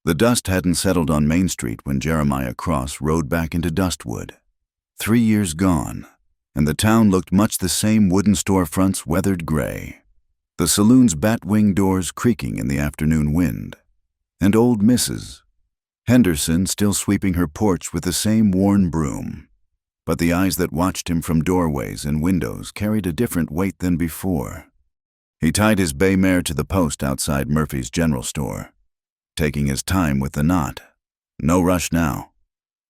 The dust hadn't settled on Main Street when Jeremiah Cross rode back into Dustwood. 3 years gone, and the town looked much the same, wooden storefronts weathered gray, the saloon's bat-wing doors creaking in the afternoon wind, and old Mrs. Henderson still sweeping her porch with the same worn broom. But the eyes that watched him from doorways and windows carried a different weight than before. He tied his bay mare to the post outside Murphy's general store, taking his time with the knot. No rush now.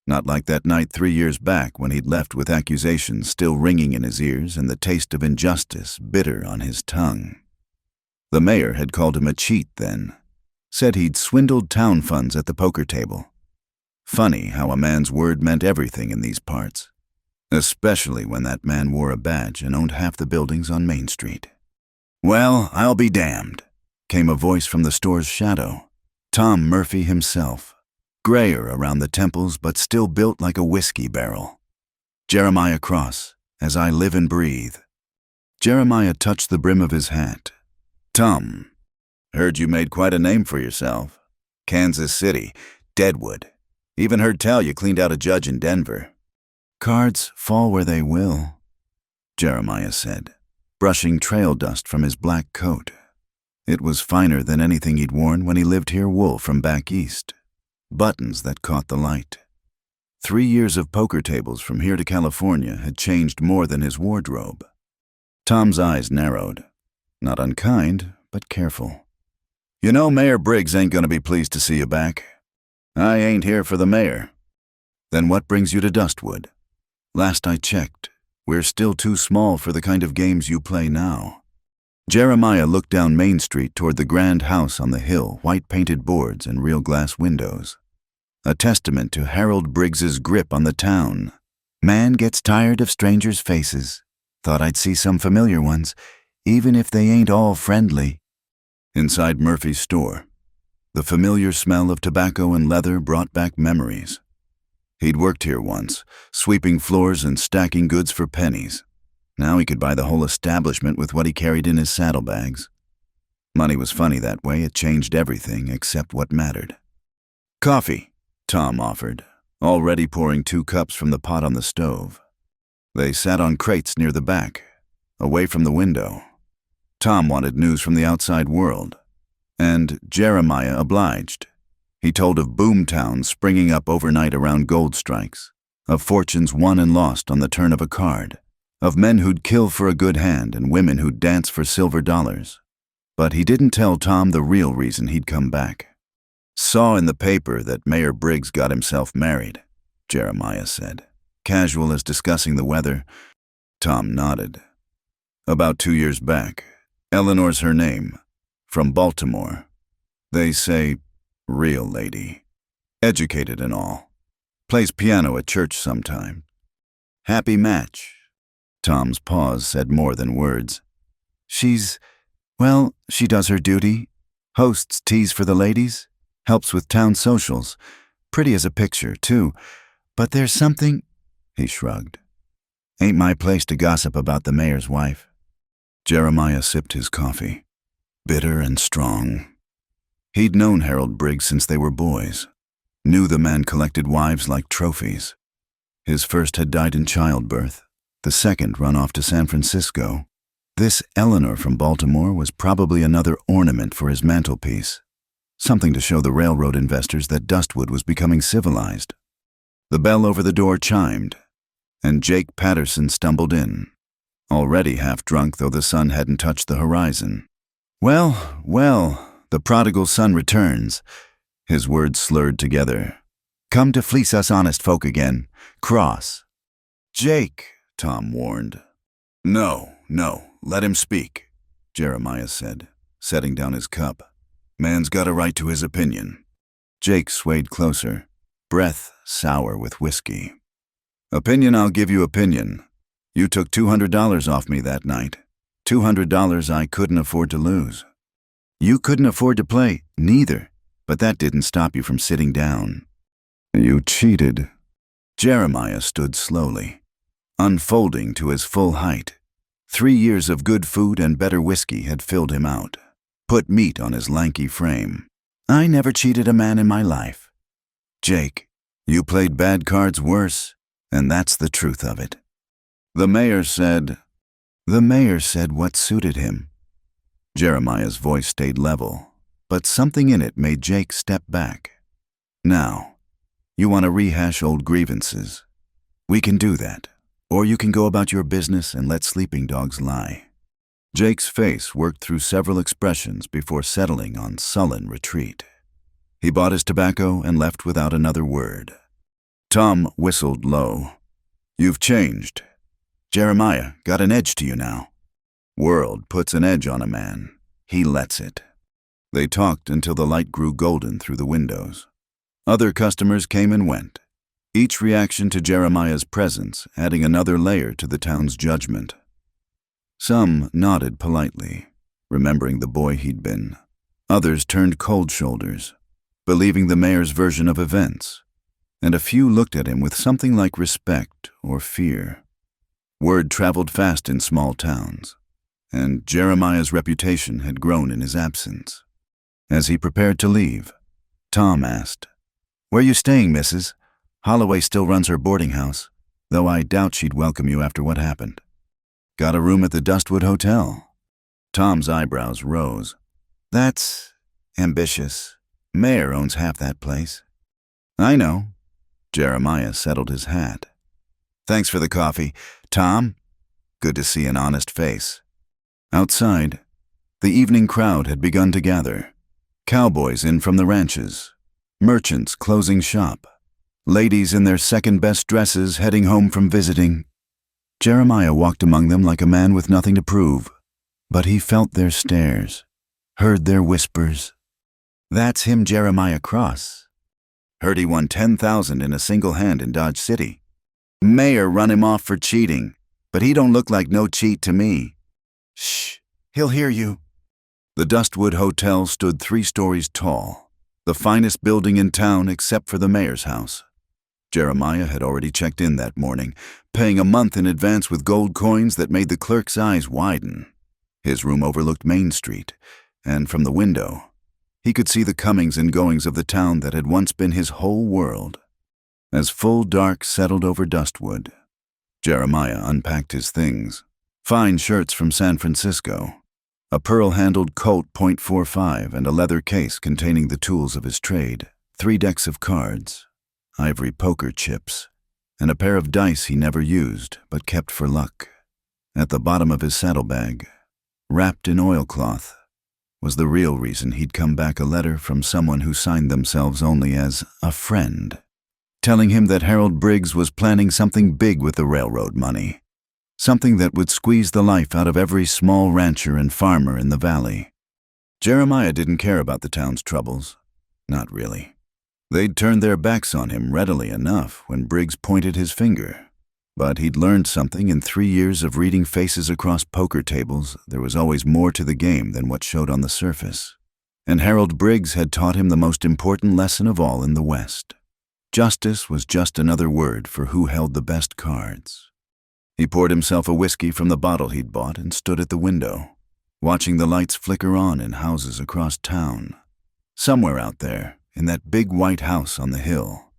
Not like that night 3 years back when he'd left with accusations still ringing in his ears and the taste of injustice bitter on his tongue. The mayor had called him a cheat then, said he'd swindled town funds at the poker table. Funny how a man's word meant everything in these parts, especially when that man wore a badge and owned half the buildings on Main Street. "Well, I'll be damned," came a voice from the store's shadow. Tom Murphy himself, grayer around the temples but still built like a whiskey barrel. "Jeremiah Cross, as I live and breathe." Jeremiah touched the brim of his hat. "Tom, heard you made quite a name for yourself. Kansas City, Deadwood. Even heard tell you cleaned out a judge in Denver." "Cards fall where they will," Jeremiah said, brushing trail dust from his black coat. It was finer than anything he'd worn when he lived here wool from back east, buttons that caught the light. 3 years of poker tables from here to California had changed more than his wardrobe. Tom's eyes narrowed, not unkind, but careful. "You know Mayor Briggs ain't gonna be pleased to see you back." "I ain't here for the mayor." "Then what brings you to Dustwood?" "Last I checked, we're still too small for the kind of games you play now." Jeremiah looked down Main Street toward the grand house on the hill, white-painted boards and real glass windows. A testament to Harold Briggs's grip on the town. "Man gets tired of strangers' faces. Thought I'd see some familiar ones, even if they ain't all friendly." Inside Murphy's store, the familiar smell of tobacco and leather brought back memories. He'd worked here once, sweeping floors and stacking goods for pennies. Now he could buy the whole establishment with what he carried in his saddlebags. Money was funny that way. It changed everything except what mattered. "Coffee," Tom offered, already pouring 2 cups from the pot on the stove. They sat on crates near the back, away from the window. Tom wanted news from the outside world, and Jeremiah obliged. He told of boom towns springing up overnight around gold strikes, of fortunes won and lost on the turn of a card, of men who'd kill for a good hand and women who'd dance for silver dollars. But he didn't tell Tom the real reason he'd come back. "Saw in the paper that Mayor Briggs got himself married," Jeremiah said, casual as discussing the weather. Tom nodded. "About 2 years back. Eleanor's her name. From Baltimore. They say, real lady. Educated and all. Plays piano at church sometime. Happy match." Tom's pause said more than words. Well, she does her duty. Hosts teas for the ladies. Helps with town socials. Pretty as a picture, too. But there's something—" he shrugged. "Ain't my place to gossip about the mayor's wife." Jeremiah sipped his coffee, bitter and strong. He'd known Harold Briggs since they were boys. Knew the man collected wives like trophies. His first had died in childbirth. The second run off to San Francisco. This Eleanor from Baltimore was probably another ornament for his mantelpiece. Something to show the railroad investors that Dustwood was becoming civilized. The bell over the door chimed, and Jake Patterson stumbled in, already half drunk though the sun hadn't touched the horizon. Well, the prodigal son returns," his words slurred together. "Come to fleece us honest folk again. Cross." "Jake," Tom warned. No, let him speak," Jeremiah said, setting down his cup. "Man's got a right to his opinion." Jake swayed closer, breath sour with whiskey. "Opinion, I'll give you opinion. You took $200 off me that night. $200 I couldn't afford to lose." "You couldn't afford to play, neither, but that didn't stop you from sitting down." "You cheated." Jeremiah stood slowly, unfolding to his full height. 3 years of good food and better whiskey had filled him out, put meat on his lanky frame. I never cheated a man in my life. Jake, you played bad cards worse, and that's the truth of it. The mayor said what suited him. Jeremiah's voice stayed level, but something in it made Jake step back. Now, you want to rehash old grievances. We can do that, or you can go about your business and let sleeping dogs lie. Jake's face worked through several expressions before settling on sullen retreat. He bought his tobacco and left without another word. Tom whistled low. You've changed. Jeremiah got an edge to you now. World puts an edge on a man. He lets it. They talked until the light grew golden through the windows. Other customers came and went, each reaction to Jeremiah's presence adding another layer to the town's judgment. Some nodded politely, remembering the boy he'd been. Others turned cold shoulders, believing the mayor's version of events, and a few looked at him with something like respect or fear. Word traveled fast in small towns, and Jeremiah's reputation had grown in his absence. As he prepared to leave, Tom asked, "Where you staying, Mrs.? Holloway still runs her boarding house, though I doubt she'd welcome you after what happened." "Got a room at the Dustwood Hotel." Tom's eyebrows rose. "That's ambitious. Mayor owns half that place." "I know." Jeremiah settled his hat. "Thanks for the coffee, Tom. Good to see an honest face." Outside, the evening crowd had begun to gather. Cowboys in from the ranches, merchants closing shop, ladies in their second-best dresses heading home from visiting. Jeremiah walked among them like a man with nothing to prove, but he felt their stares, heard their whispers. "That's him, Jeremiah Cross. Heard he won $10,000 in a single hand in Dodge City. Mayor run him off for cheating, but he don't look like no cheat to me." "Shh, he'll hear you." The Dustwood Hotel stood 3 stories tall, the finest building in town except for the mayor's house. Jeremiah had already checked in that morning, paying a month in advance with gold coins that made the clerk's eyes widen. His room overlooked Main Street, and from the window, he could see the comings and goings of the town that had once been his whole world. As full dark settled over Dustwood, Jeremiah unpacked his things. Fine shirts from San Francisco, a pearl-handled Colt .45 and a leather case containing the tools of his trade, 3 decks of cards, ivory poker chips, and a pair of dice he never used but kept for luck. At the bottom of his saddlebag, wrapped in oilcloth, was the real reason he'd come back, a letter from someone who signed themselves only as a friend, telling him that Harold Briggs was planning something big with the railroad money, something that would squeeze the life out of every small rancher and farmer in the valley. Jeremiah didn't care about the town's troubles. Not really. They'd turned their backs on him readily enough when Briggs pointed his finger. But he'd learned something in 3 years of reading faces across poker tables. There was always more to the game than what showed on the surface. And Harold Briggs had taught him the most important lesson of all in the West. Justice was just another word for who held the best cards. He poured himself a whiskey from the bottle he'd bought and stood at the window, watching the lights flicker on in houses across town. Somewhere out there, in that big white house on the hill,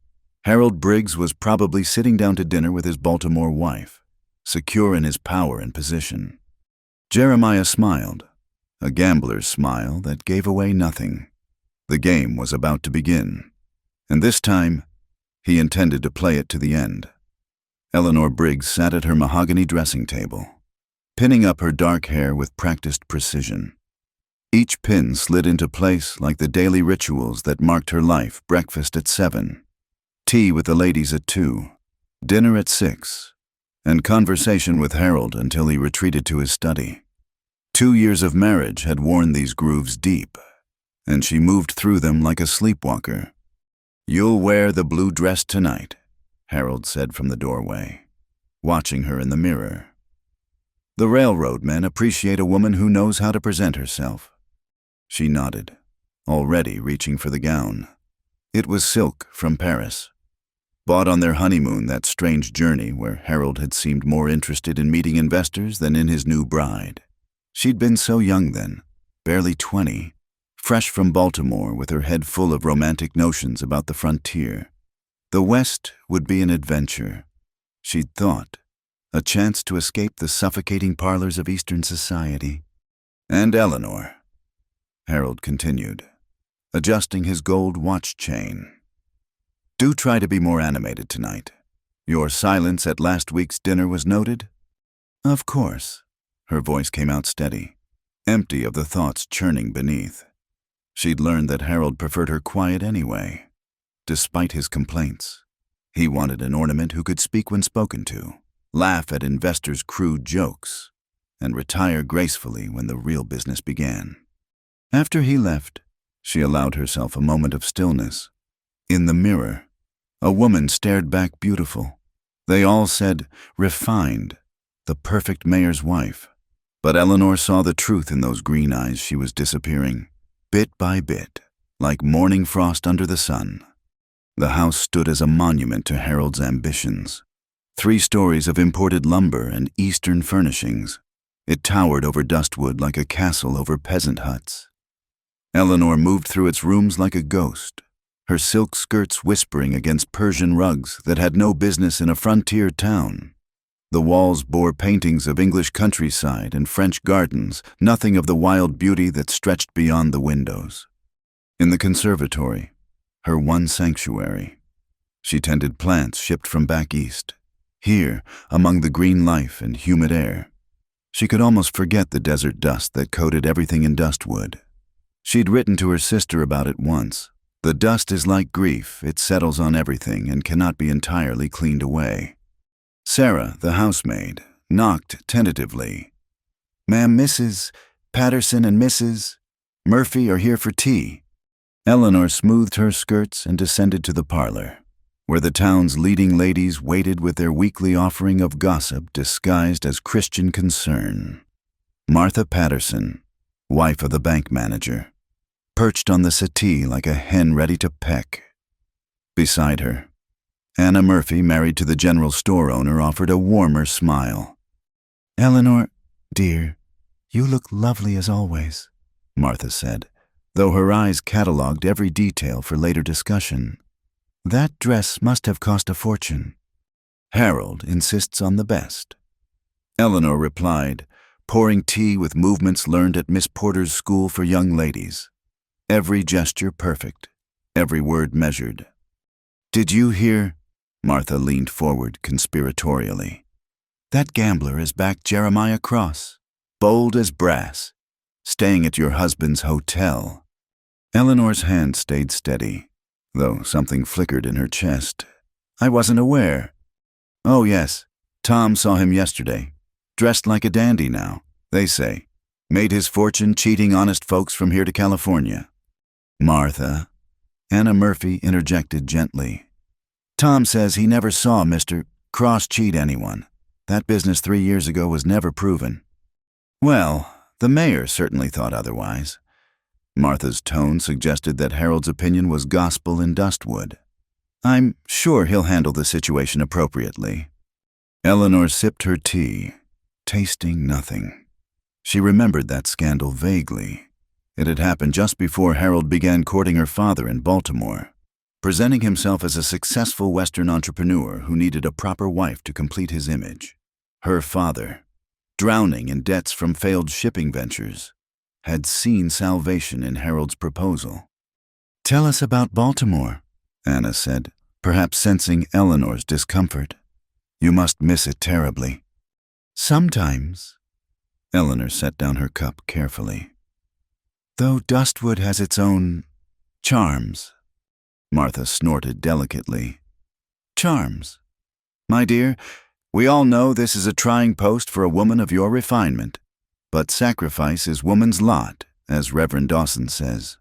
Harold Briggs was probably sitting down to dinner with his Baltimore wife, secure in his power and position. Jeremiah smiled, a gambler's smile that gave away nothing. The game was about to begin, and this time, he intended to play it to the end. Eleanor Briggs sat at her mahogany dressing table, pinning up her dark hair with practiced precision. Each pin slid into place like the daily rituals that marked her life: breakfast at 7, tea with the ladies at 2, dinner at 6, and conversation with Harold until he retreated to his study. 2 years of marriage had worn these grooves deep, and she moved through them like a sleepwalker. "You'll wear the blue dress tonight," Harold said from the doorway, watching her in the mirror. The railroad men appreciate a woman who knows how to present herself. She nodded, already reaching for the gown. It was silk from Paris, bought on their honeymoon, that strange journey where Harold had seemed more interested in meeting investors than in his new bride. She'd been so young then, barely 20, fresh from Baltimore with her head full of romantic notions about the frontier. The West would be an adventure, she'd thought, a chance to escape the suffocating parlors of Eastern society. And Eleanor, Harold continued, adjusting his gold watch chain. Do try to be more animated tonight. Your silence at last week's dinner was noted? Of course. Her voice came out steady, empty of the thoughts churning beneath. She'd learned that Harold preferred her quiet anyway, despite his complaints. He wanted an ornament who could speak when spoken to, laugh at investors' crude jokes, and retire gracefully when the real business began. After he left, she allowed herself a moment of stillness. In the mirror, a woman stared back beautiful. They all said, refined, the perfect mayor's wife. But Eleanor saw the truth in those green eyes. She was disappearing, bit by bit, like morning frost under the sun. The house stood as a monument to Harold's ambitions. 3 stories of imported lumber and Eastern furnishings. It towered over Dustwood like a castle over peasant huts. Eleanor moved through its rooms like a ghost, her silk skirts whispering against Persian rugs that had no business in a frontier town. The walls bore paintings of English countryside and French gardens, nothing of the wild beauty that stretched beyond the windows. In the conservatory, her one sanctuary, she tended plants shipped from back east. Here, among the green life and humid air, she could almost forget the desert dust that coated everything in Dustwood. She'd written to her sister about it once. The dust is like grief, it settles on everything and cannot be entirely cleaned away. Sarah, the housemaid, knocked tentatively. Ma'am, Mrs. Patterson and Mrs. Murphy are here for tea. Eleanor smoothed her skirts and descended to the parlor, where the town's leading ladies waited with their weekly offering of gossip disguised as Christian concern. Martha Patterson, wife of the bank manager, perched on the settee like a hen ready to peck. Beside her, Anna Murphy, married to the general store owner, offered a warmer smile. Eleanor, dear, you look lovely as always, Martha said, though her eyes catalogued every detail for later discussion. That dress must have cost a fortune. Harold insists on the best. Eleanor replied, pouring tea with movements learned at Miss Porter's school for young ladies. Every gesture perfect, every word measured. Did you hear? Martha leaned forward conspiratorially. That gambler has backed Jeremiah Cross, bold as brass, staying at your husband's hotel. Eleanor's hand stayed steady, though something flickered in her chest. I wasn't aware. Oh yes, Tom saw him yesterday. Dressed like a dandy now, they say. Made his fortune cheating honest folks from here to California. Martha, Anna Murphy interjected gently. Tom says he never saw Mr. Cross cheat anyone. That business 3 years ago was never proven. Well, the mayor certainly thought otherwise. Martha's tone suggested that Harold's opinion was gospel in Dustwood. I'm sure he'll handle the situation appropriately. Eleanor sipped her tea, tasting nothing. She remembered that scandal vaguely. It had happened just before Harold began courting her father in Baltimore, presenting himself as a successful Western entrepreneur who needed a proper wife to complete his image. Her father, drowning in debts from failed shipping ventures, had seen salvation in Harold's proposal. Tell us about Baltimore, Anna said, perhaps sensing Eleanor's discomfort. You must miss it terribly. Sometimes. Eleanor set down her cup carefully. Though Dustwood has its own charms. Martha snorted delicately. Charms. My dear, we all know this is a trying post for a woman of your refinement, but sacrifice is woman's lot, as Reverend Dawson says.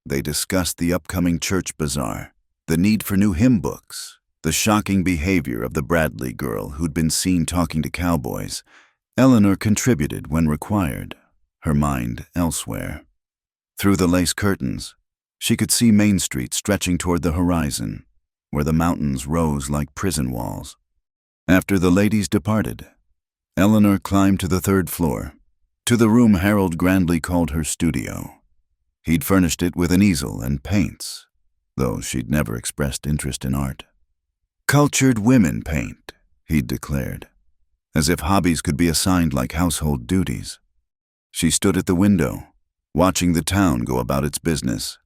They discussed the upcoming church bazaar, the need for new hymn books, the shocking behavior of the Bradley girl who'd been seen talking to cowboys. Eleanor contributed when required, her mind elsewhere. Through the lace curtains, she could see Main Street stretching toward the horizon, where the mountains rose like prison walls. After the ladies departed, Eleanor climbed to the 3rd floor, to the room Harold grandly called her studio. He'd furnished it with an easel and paints, though she'd never expressed interest in art. Cultured women paint, he'd declared, as if hobbies could be assigned like household duties. She stood at the window, watching the town go about its business,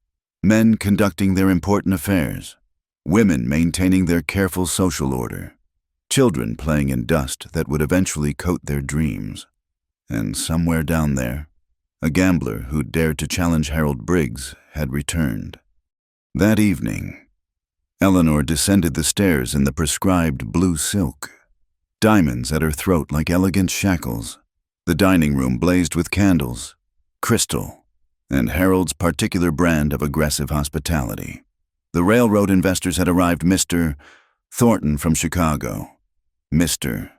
men conducting their important affairs, women maintaining their careful social order, children playing in dust that would eventually coat their dreams. And somewhere down there, a gambler who'd dared to challenge Harold Briggs had returned. That evening, Eleanor descended the stairs in the prescribed blue silk, diamonds at her throat like elegant shackles. The dining room blazed with candles, crystal, and Harold's particular brand of aggressive hospitality. The railroad investors had arrived: Mr. Thornton from Chicago, Mr.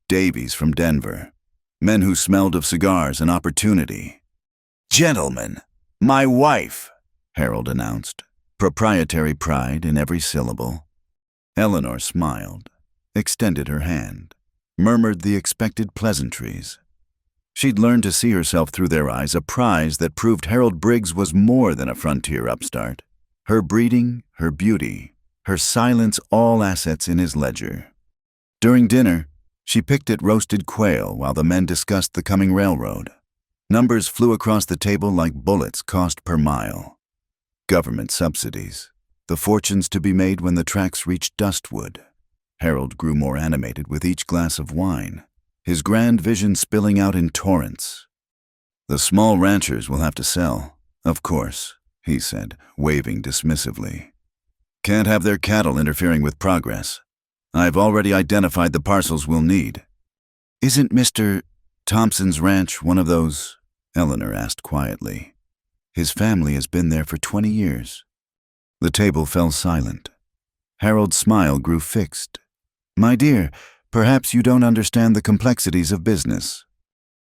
Davies from Denver, men who smelled of cigars and opportunity. "Gentlemen, my wife," Harold announced, proprietary pride in every syllable. Eleanor smiled, extended her hand, murmured the expected pleasantries. She'd learned to see herself through their eyes, a prize that proved Harold Briggs was more than a frontier upstart. Her breeding, her beauty, her silence, all assets in his ledger. During dinner, she picked at roasted quail while the men discussed the coming railroad. Numbers flew across the table like bullets, cost per mile. Government subsidies, the fortunes to be made when the tracks reached Dustwood. Harold grew more animated with each glass of wine, his grand vision spilling out in torrents. "The small ranchers will have to sell, of course," he said, waving dismissively. "Can't have their cattle interfering with progress. I've already identified the parcels we'll need." "Isn't Mr. Thompson's ranch one of those?" Eleanor asked quietly. "His family has been there for 20 years. The table fell silent. Harold's smile grew fixed. "My dear, perhaps you don't understand the complexities of business."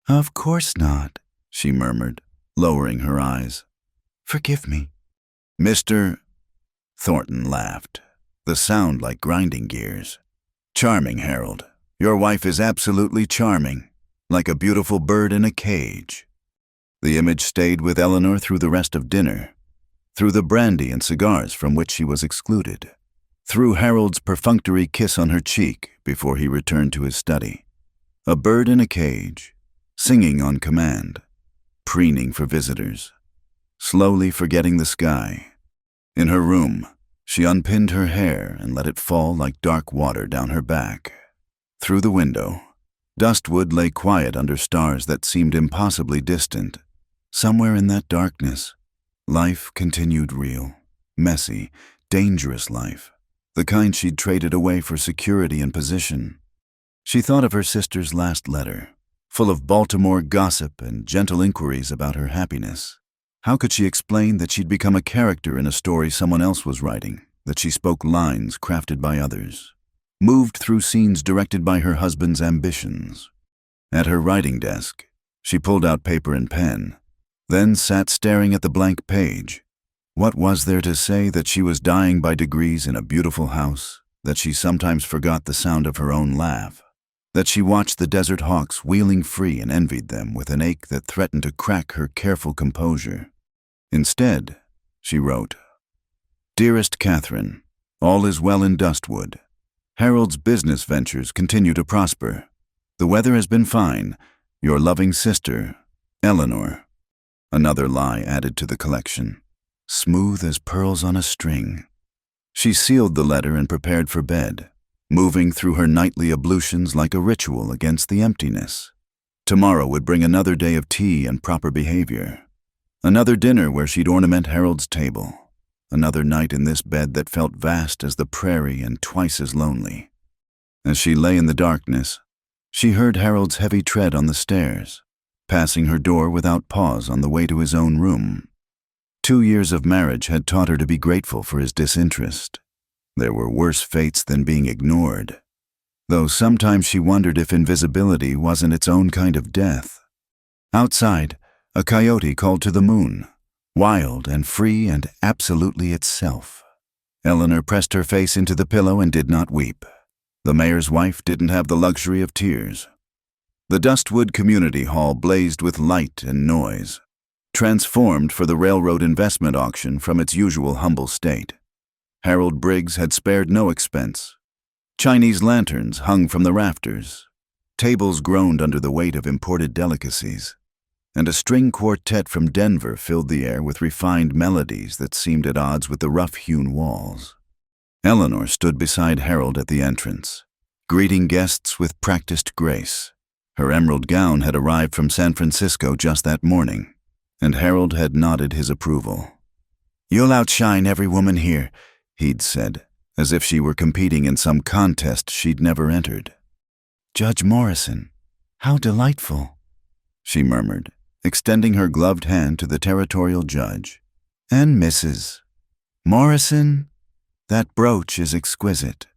"Of course not," she murmured, lowering her eyes. "Forgive me." "Mr. Thornton laughed, the sound like grinding gears. "Charming, Harold. Your wife is absolutely charming, like a beautiful bird in a cage." The image stayed with Eleanor through the rest of dinner, through the brandy and cigars from which she was excluded, through Harold's perfunctory kiss on her cheek before he returned to his study. A bird in a cage, singing on command, preening for visitors, slowly forgetting the sky. In her room, she unpinned her hair and let it fall like dark water down her back. Through the window, Dustwood lay quiet under stars that seemed impossibly distant. Somewhere in that darkness, life continued real, messy, dangerous life, the kind she'd traded away for security and position. She thought of her sister's last letter, full of Baltimore gossip and gentle inquiries about her happiness. How could she explain that she'd become a character in a story someone else was writing, that she spoke lines crafted by others, moved through scenes directed by her husband's ambitions? At her writing desk, she pulled out paper and pen, then sat staring at the blank page. What was there to say that she was dying by degrees in a beautiful house, that she sometimes forgot the sound of her own laugh, that she watched the desert hawks wheeling free and envied them with an ache that threatened to crack her careful composure? Instead, she wrote, "Dearest Catherine, all is well in Dustwood. Harold's business ventures continue to prosper. The weather has been fine. Your loving sister, Eleanor." Another lie added to the collection, smooth as pearls on a string. She sealed the letter and prepared for bed, moving through her nightly ablutions like a ritual against the emptiness. Tomorrow would bring another day of tea and proper behavior, another dinner where she'd ornament Harold's table, another night in this bed that felt vast as the prairie and twice as lonely. As she lay in the darkness, she heard Harold's heavy tread on the stairs, passing her door without pause on the way to his own room. 2 years of marriage had taught her to be grateful for his disinterest. There were worse fates than being ignored, though sometimes she wondered if invisibility wasn't its own kind of death. Outside, a coyote called to the moon, wild and free and absolutely itself. Eleanor pressed her face into the pillow and did not weep. The mayor's wife didn't have the luxury of tears. The Dustwood Community Hall blazed with light and noise. transformed for the railroad investment auction from its usual humble state. Harold Briggs had spared no expense. Chinese lanterns hung from the rafters. Tables groaned under the weight of imported delicacies, and a string quartet from Denver filled the air with refined melodies that seemed at odds with the rough-hewn walls. Eleanor stood beside Harold at the entrance, greeting guests with practiced grace. Her emerald gown had arrived from San Francisco just that morning, and Harold had nodded his approval. "You'll outshine every woman here," he'd said, as if she were competing in some contest she'd never entered. "Judge Morrison, how delightful," she murmured, extending her gloved hand to the territorial judge. "And Mrs. Morrison, that brooch is exquisite."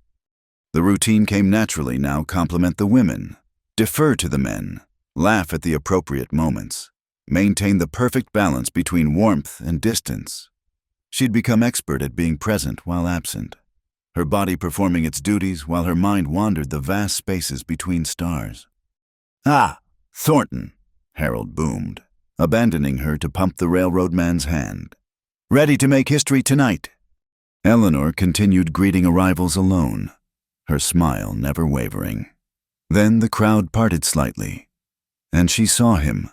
The routine came naturally now. Compliment the women, defer to the men, laugh at the appropriate moments, maintain the perfect balance between warmth and distance. She'd become expert at being present while absent, her body performing its duties while her mind wandered the vast spaces between stars. "Ah, Thornton," Harold boomed, abandoning her to pump the railroad man's hand. "Ready to make history tonight?" Eleanor continued greeting arrivals alone, her smile never wavering. Then the crowd parted slightly, and she saw him.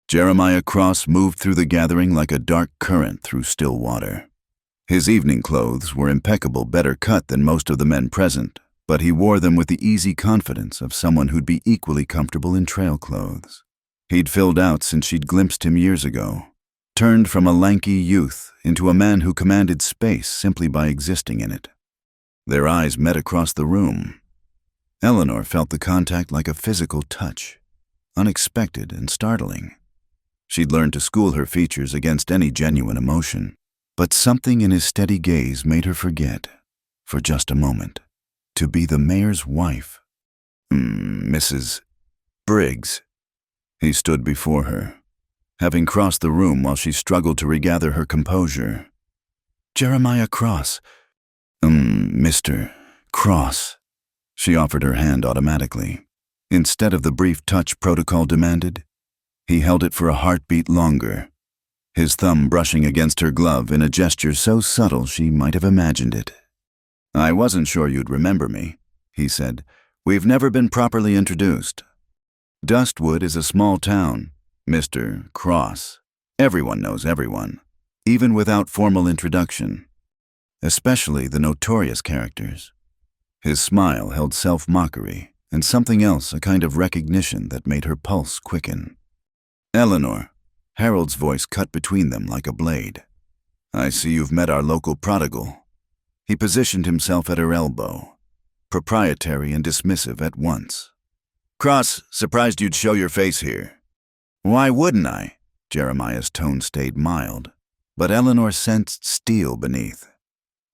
Jeremiah Cross moved through the gathering like a dark current through still water. His evening clothes were impeccable, better cut than most of the men present, but he wore them with the easy confidence of someone who'd be equally comfortable in trail clothes. He'd filled out since she'd glimpsed him years ago, turned from a lanky youth into a man who commanded space simply by existing in it. Their eyes met across the room. Eleanor felt the contact like a physical touch, unexpected and startling. She'd learned to school her features against any genuine emotion, but something in his steady gaze made her forget, for just a moment, to be the mayor's wife. "Mrs. Briggs." He stood before her, having crossed the room while she struggled to regather her composure. "Jeremiah Cross. Mr. Cross." She offered her hand automatically. Instead of the brief touch protocol demanded, he held it for a heartbeat longer, his thumb brushing against her glove in a gesture so subtle she might have imagined it. "I wasn't sure you'd remember me," he said. "We've never been properly introduced. Dustwood is a small town, Mr. Cross. Everyone knows everyone, even without formal introduction, especially the notorious characters." His smile held self-mockery and something else, a kind of recognition that made her pulse quicken. "Eleanor," Harold's voice cut between them like a blade. "I see you've met our local prodigal." He positioned himself at her elbow, proprietary and dismissive at once. "Cross, surprised you'd show your face here." "Why wouldn't I?" Jeremiah's tone stayed mild, but Eleanor sensed steel beneath.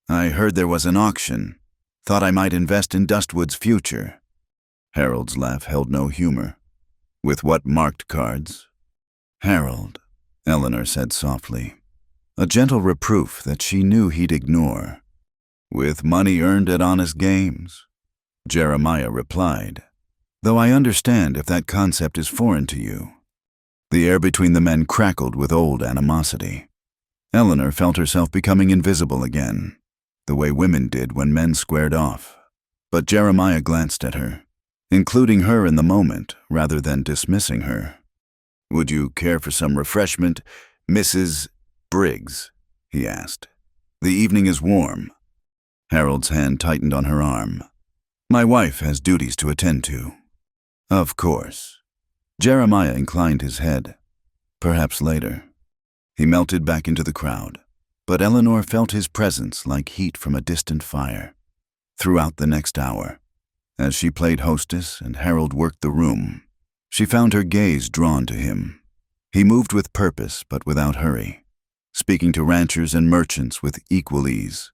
"I heard there was an auction. Thought I might invest in Dustwood's future." Harold's laugh held no humor. "With what marked cards?" "Harold," Eleanor said softly, a gentle reproof that she knew he'd ignore. "With money earned at honest games," Jeremiah replied, "though I understand if that concept is foreign to you." The air between the men crackled with old animosity. Eleanor felt herself becoming invisible again, the way women did when men squared off. But Jeremiah glanced at her, including her in the moment rather than dismissing her. "Would you care for some refreshment, Mrs. Briggs?" he asked. "The evening is warm." Harold's hand tightened on her arm. "My wife has duties to attend to." "Of course." Jeremiah inclined his head. "Perhaps later." He melted back into the crowd, but Eleanor felt his presence like heat from a distant fire. Throughout the next hour, as she played hostess and Harold worked the room, she found her gaze drawn to him. He moved with purpose but without hurry, speaking to ranchers and merchants with equal ease,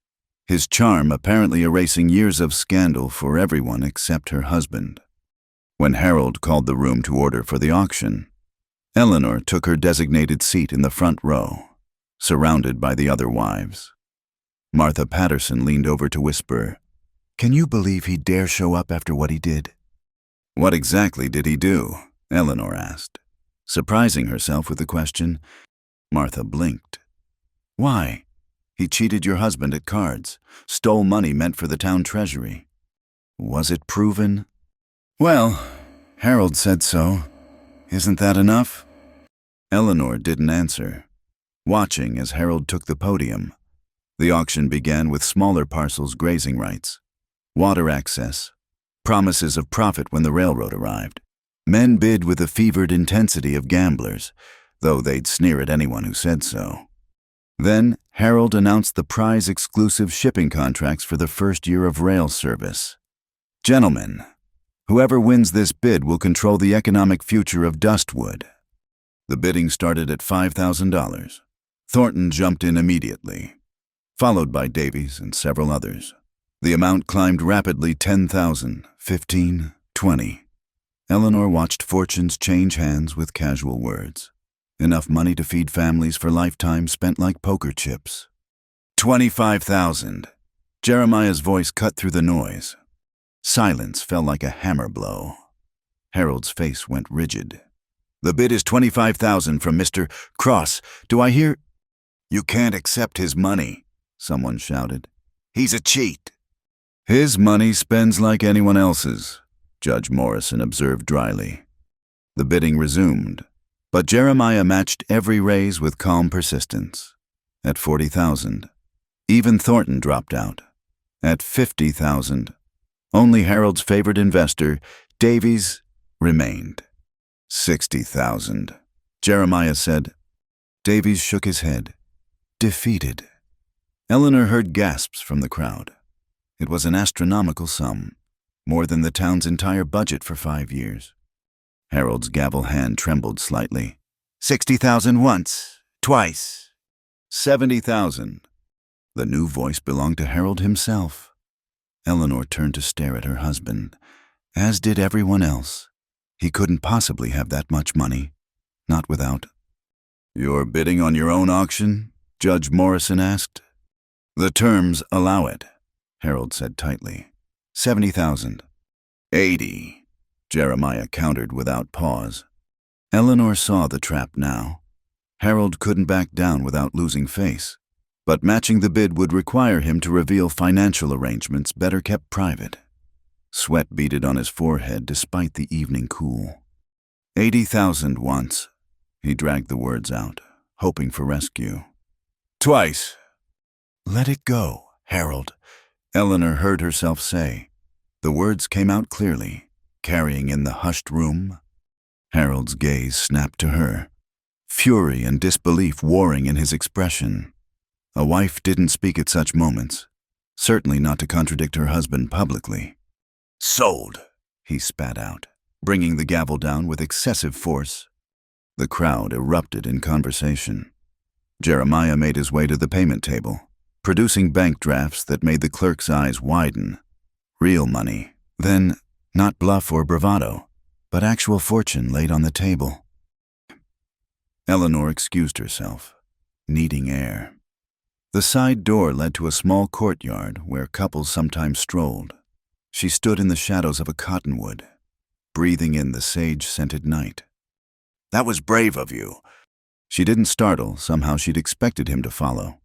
his charm apparently erasing years of scandal for everyone except her husband. When Harold called the room to order for the auction, Eleanor took her designated seat in the front row, surrounded by the other wives. Martha Patterson leaned over to whisper, "Can you believe he dare show up after what he did?" "What exactly did he do?" Eleanor asked, surprising herself with the question. Martha blinked. Why? He cheated your husband at cards, stole money meant for the town treasury. Was it proven? Well, Harold said so. Isn't that enough? Eleanor didn't answer, watching as Harold took the podium. The auction began with smaller parcels grazing rights, water access, promises of profit when the railroad arrived. Men bid with the fevered intensity of gamblers, though they'd sneer at anyone who said so. Then, Harold announced the prize-exclusive shipping contracts for the first year of rail service. Gentlemen, whoever wins this bid will control the economic future of Dustwood. The bidding started at $5,000. Thornton jumped in immediately, followed by Davies and several others. The amount climbed rapidly: 10,000, 15, 20. Eleanor watched fortunes change hands with casual words. Enough money to feed families for lifetimes spent like poker chips. 25,000. Jeremiah's voice cut through the noise. Silence fell like a hammer blow. Harold's face went rigid. The bid is 25,000 from Mr. Cross. Do I hear? You can't accept his money, someone shouted. He's a cheat. His money spends like anyone else's, Judge Morrison observed dryly. The bidding resumed, but Jeremiah matched every raise with calm persistence. At 40,000. Even Thornton dropped out. At 50,000. Only Harold's favored investor, Davies, remained. 60,000. Jeremiah said. Davies shook his head. Defeated. Eleanor heard gasps from the crowd. It was an astronomical sum, more than the town's entire budget for 5 years. Harold's gavel hand trembled slightly. 60,000 once, twice. 70,000. The new voice belonged to Harold himself. Eleanor turned to stare at her husband, as did everyone else. He couldn't possibly have that much money, not without. You're bidding on your own auction? Judge Morrison asked. The terms allow it, Harold said tightly. 70,000. 80. Jeremiah countered without pause. Eleanor saw the trap now. Harold couldn't back down without losing face, but matching the bid would require him to reveal financial arrangements better kept private. Sweat beaded on his forehead despite the evening cool. 80,000 once. He dragged the words out, hoping for rescue. Twice. Let it go, Harold, Eleanor heard herself say. The words came out clearly, carrying in the hushed room. Harold's gaze snapped to her, fury and disbelief warring in his expression. A wife didn't speak at such moments, certainly not to contradict her husband publicly. Sold, he spat out, bringing the gavel down with excessive force. The crowd erupted in conversation. Jeremiah made his way to the payment table, producing bank drafts that made the clerk's eyes widen. Real money, then not bluff or bravado, but actual fortune laid on the table. Eleanor excused herself, needing air. The side door led to a small courtyard where couples sometimes strolled. She stood in the shadows of a cottonwood, breathing in the sage-scented night. That was brave of you. She didn't startle, somehow she'd expected him to follow.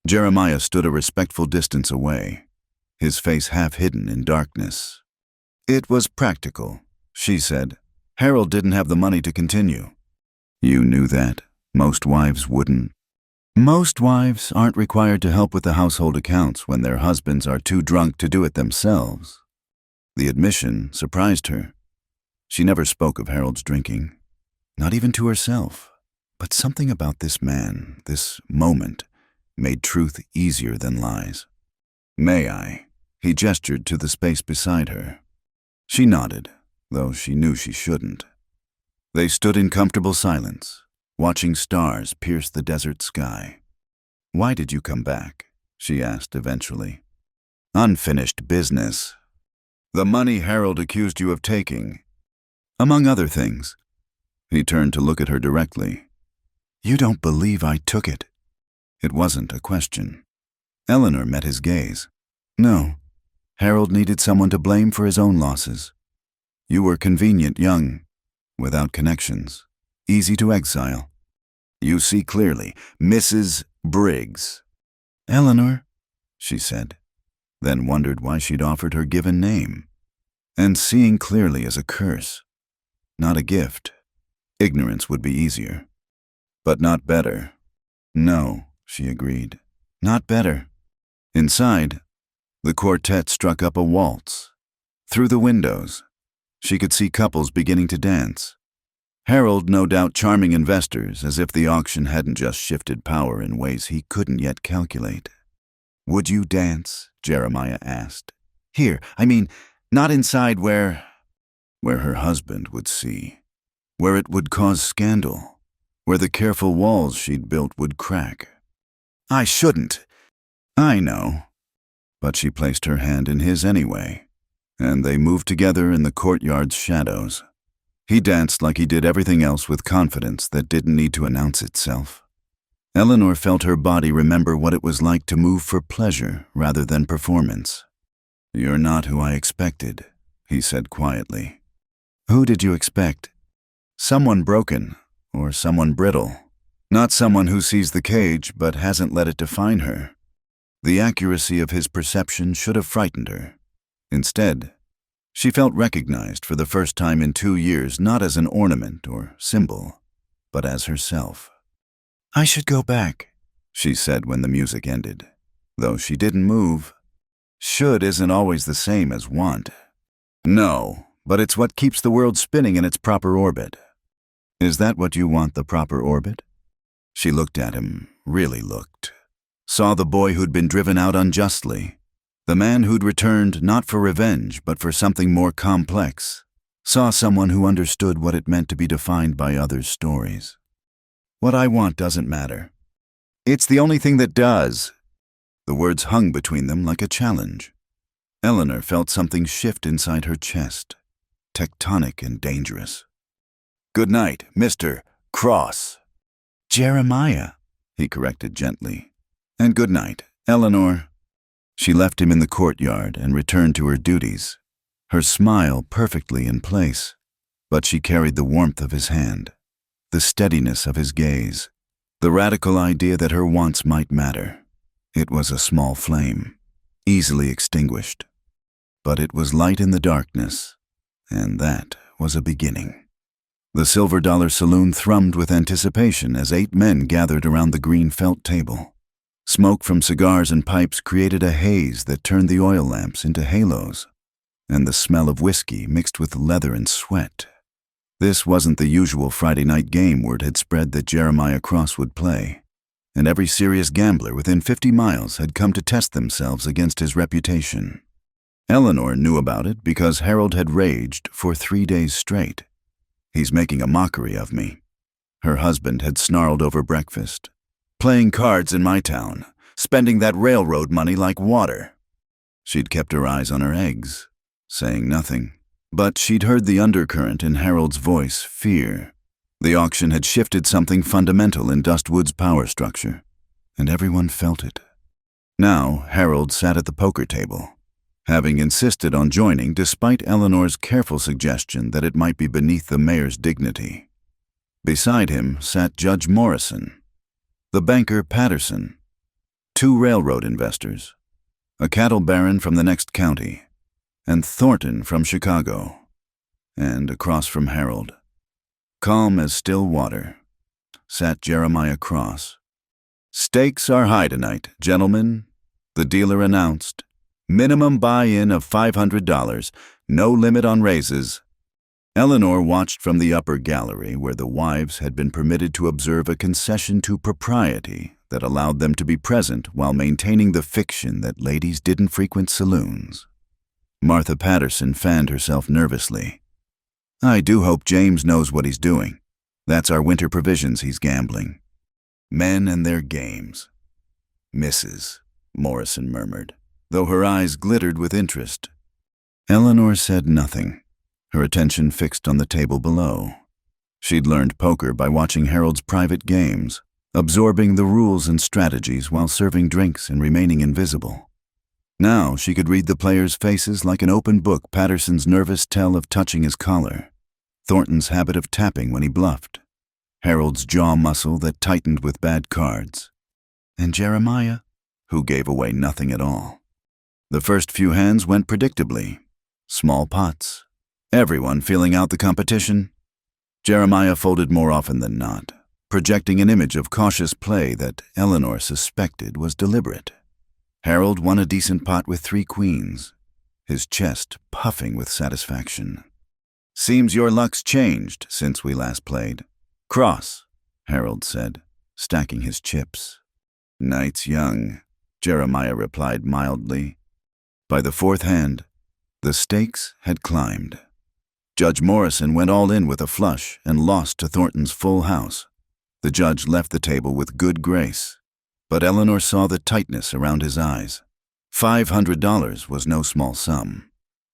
Jeremiah stood a respectful distance away, his face half hidden in darkness. It was practical, she said. Harold didn't have the money to continue. You knew that. Most wives wouldn't. Most wives aren't required to help with the household accounts when their husbands are too drunk to do it themselves. The admission surprised her. She never spoke of Harold's drinking, not even to herself. But something about this man, this moment, made truth easier than lies. May I? He gestured to the space beside her. She nodded, though she knew she shouldn't. They stood in comfortable silence, watching stars pierce the desert sky. Why did you come back? She asked eventually. Unfinished business. The money Harold accused you of taking. Among other things. He turned to look at her directly. You don't believe I took it? It wasn't a question. Eleanor met his gaze. No. Harold needed someone to blame for his own losses. You were convenient young, without connections, easy to exile. You see clearly, Mrs. Briggs." "Eleanor," she said, then wondered why she'd offered her given name. And seeing clearly is a curse, not a gift. Ignorance would be easier, but not better. "No," she agreed, "not better." Inside, the quartet struck up a waltz. Through the windows, she could see couples beginning to dance. Harold, no doubt charming investors, as if the auction hadn't just shifted power in ways he couldn't yet calculate. "Would you dance?" Jeremiah asked. "Here, I mean, not inside where her husband would see, where it would cause scandal, where the careful walls she'd built would crack." "I shouldn't." "I know." But she placed her hand in his anyway, and they moved together in the courtyard's shadows. He danced like he did everything else with confidence that didn't need to announce itself. Eleanor felt her body remember what it was like to move for pleasure rather than performance. "You're not who I expected," he said quietly. "Who did you expect?" "Someone broken, or someone brittle. Not someone who sees the cage but hasn't let it define her." The accuracy of his perception should have frightened her. Instead, she felt recognized for the first time in 2 years, not as an ornament or symbol, but as herself. "I should go back," she said when the music ended, though she didn't move. Should isn't always the same as want. "No, but it's what keeps the world spinning in its proper orbit." "Is that what you want, the proper orbit?" She looked at him, really looked. Saw the boy who'd been driven out unjustly. The man who'd returned not for revenge, but for something more complex. Saw someone who understood what it meant to be defined by others' stories. "What I want doesn't matter." "It's the only thing that does." The words hung between them like a challenge. Eleanor felt something shift inside her chest, tectonic and dangerous. "Good night, Mr. Cross." "Jeremiah," he corrected gently. "And good night, Eleanor." She left him in the courtyard and returned to her duties, her smile perfectly in place, but she carried the warmth of his hand, the steadiness of his gaze, the radical idea that her wants might matter. It was a small flame, easily extinguished, but it was light in the darkness, and that was a beginning. The Silver Dollar Saloon thrummed with anticipation as 8 men gathered around the green felt table. Smoke from cigars and pipes created a haze that turned the oil lamps into halos, and the smell of whiskey mixed with leather and sweat. This wasn't the usual Friday night game word had spread that Jeremiah Cross would play, and every serious gambler within 50 miles had come to test themselves against his reputation. Eleanor knew about it because Harold had raged for 3 days straight. "He's making a mockery of me," her husband had snarled over breakfast. "Playing cards in my town, spending that railroad money like water." She'd kept her eyes on her eggs, saying nothing. But she'd heard the undercurrent in Harold's voice, fear. The auction had shifted something fundamental in Dustwood's power structure, and everyone felt it. Now Harold sat at the poker table, having insisted on joining despite Eleanor's careful suggestion that it might be beneath the mayor's dignity. Beside him sat Judge Morrison, the banker Patterson, 2 railroad investors, a cattle baron from the next county, and Thornton from Chicago. And across from Harold, calm as still water, sat Jeremiah Cross. "Stakes are high tonight, gentlemen," the dealer announced. "Minimum buy-in of $500, no limit on raises." Eleanor watched from the upper gallery where the wives had been permitted to observe a concession to propriety that allowed them to be present while maintaining the fiction that ladies didn't frequent saloons. Martha Patterson fanned herself nervously. "I do hope James knows what he's doing. That's our winter provisions he's gambling." "Men and their games." "Mrs." Morrison murmured, though her eyes glittered with interest. Eleanor said nothing, her attention fixed on the table below. She'd learned poker by watching Harold's private games, absorbing the rules and strategies while serving drinks and remaining invisible. Now she could read the players' faces like an open book. Patterson's nervous tell of touching his collar, Thornton's habit of tapping when he bluffed, Harold's jaw muscle that tightened with bad cards, and Jeremiah, who gave away nothing at all. The first few hands went predictably. Small pots. Everyone feeling out the competition. Jeremiah folded more often than not, projecting an image of cautious play that Eleanor suspected was deliberate. Harold won a decent pot with 3 queens, his chest puffing with satisfaction. "Seems your luck's changed since we last played." "Cross," Harold said, stacking his chips. "Night's young," Jeremiah replied mildly. By the 4th hand, the stakes had climbed. Judge Morrison went all in with a flush and lost to Thornton's full house. The judge left the table with good grace, but Eleanor saw the tightness around his eyes. $500 was no small sum,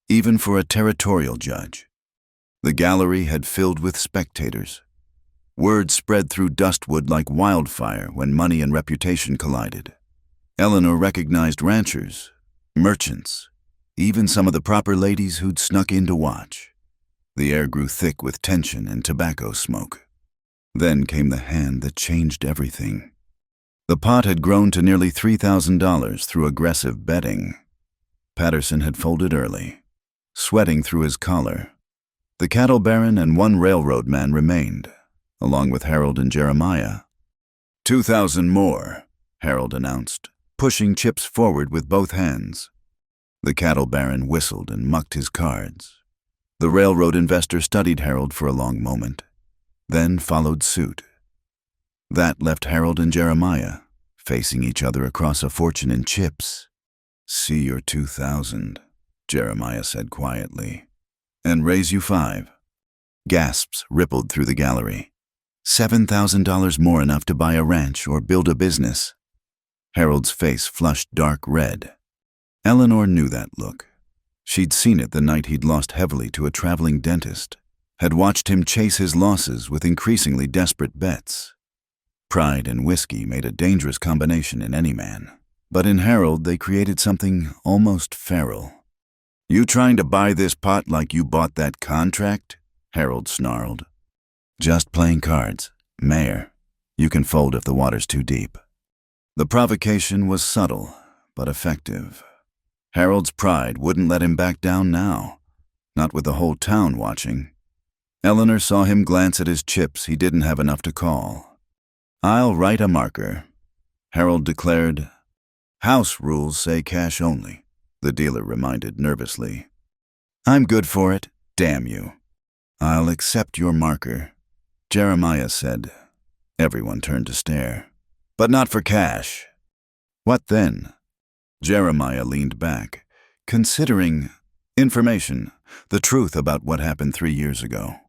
even for a territorial judge. The gallery had filled with spectators. Word spread through Dustwood like wildfire when money and reputation collided. Eleanor recognized ranchers, merchants, even some of the proper ladies who'd snuck in to watch. The air grew thick with tension and tobacco smoke. Then came the hand that changed everything. The pot had grown to nearly $3,000 through aggressive betting. Patterson had folded early, sweating through his collar. The cattle baron and 1 railroad man remained, along with Harold and Jeremiah. 2,000 more, Harold announced, pushing chips forward with both hands. The cattle baron whistled and mucked his cards. The railroad investor studied Harold for a long moment, then followed suit. That left Harold and Jeremiah facing each other across a fortune in chips. "See your 2,000, Jeremiah said quietly, "and raise you 5. Gasps rippled through the gallery. $7,000 more, enough to buy a ranch or build a business. Harold's face flushed dark red. Eleanor knew that look. She'd seen it the night he'd lost heavily to a traveling dentist, had watched him chase his losses with increasingly desperate bets. Pride and whiskey made a dangerous combination in any man, but in Harold they created something almost feral. "You trying to buy this pot like you bought that contract?" Harold snarled. "Just playing cards. Mayor, you can fold if the water's too deep." The provocation was subtle, but effective. Harold's pride wouldn't let him back down now, not with the whole town watching. Eleanor saw him glance at his chips. He didn't have enough to call. "I'll write a marker," Harold declared. "House rules say cash only," the dealer reminded nervously. "I'm good for it, damn you." "I'll accept your marker," Jeremiah said. Everyone turned to stare. "But not for cash." "What then?" Jeremiah leaned back, considering information, the truth about what happened 3 years ago.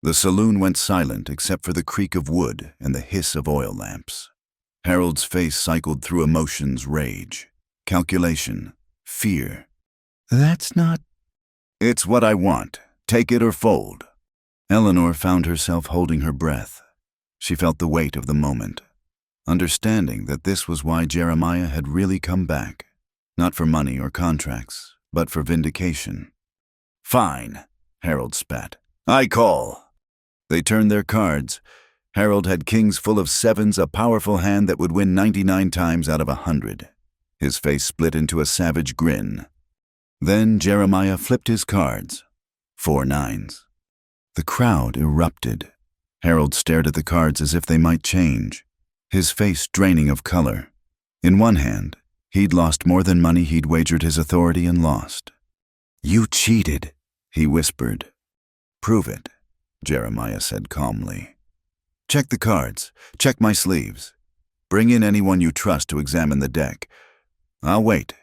The saloon went silent except for the creak of wood and the hiss of oil lamps. Harold's face cycled through emotions: rage, calculation, fear. "That's not—" "It's what I want. Take it or fold." Eleanor found herself holding her breath. She felt the weight of the moment, understanding that this was why Jeremiah had really come back, not for money or contracts, but for vindication. "Fine," Harold spat. "I call." They turned their cards. Harold had kings full of 7s, a powerful hand that would win 99 times out of 100. His face split into a savage grin. Then Jeremiah flipped his cards. 4 9s. The crowd erupted. Harold stared at the cards as if they might change, his face draining of color. In one hand, he'd lost more than money. He'd wagered his authority and lost. "You cheated," he whispered. "Prove it," Jeremiah said calmly. "Check the cards. Check my sleeves. Bring in anyone you trust to examine the deck. I'll wait."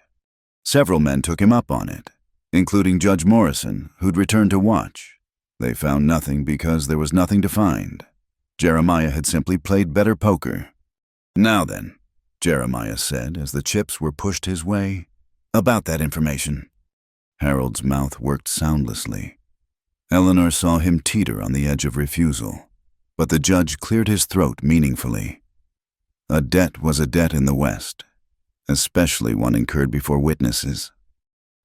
Several men took him up on it, including Judge Morrison, who'd returned to watch. They found nothing because there was nothing to find. Jeremiah had simply played better poker. "Now then," Jeremiah said as the chips were pushed his way, "about that information." Harold's mouth worked soundlessly. Eleanor saw him teeter on the edge of refusal, but the judge cleared his throat meaningfully. A debt was a debt in the West, especially one incurred before witnesses.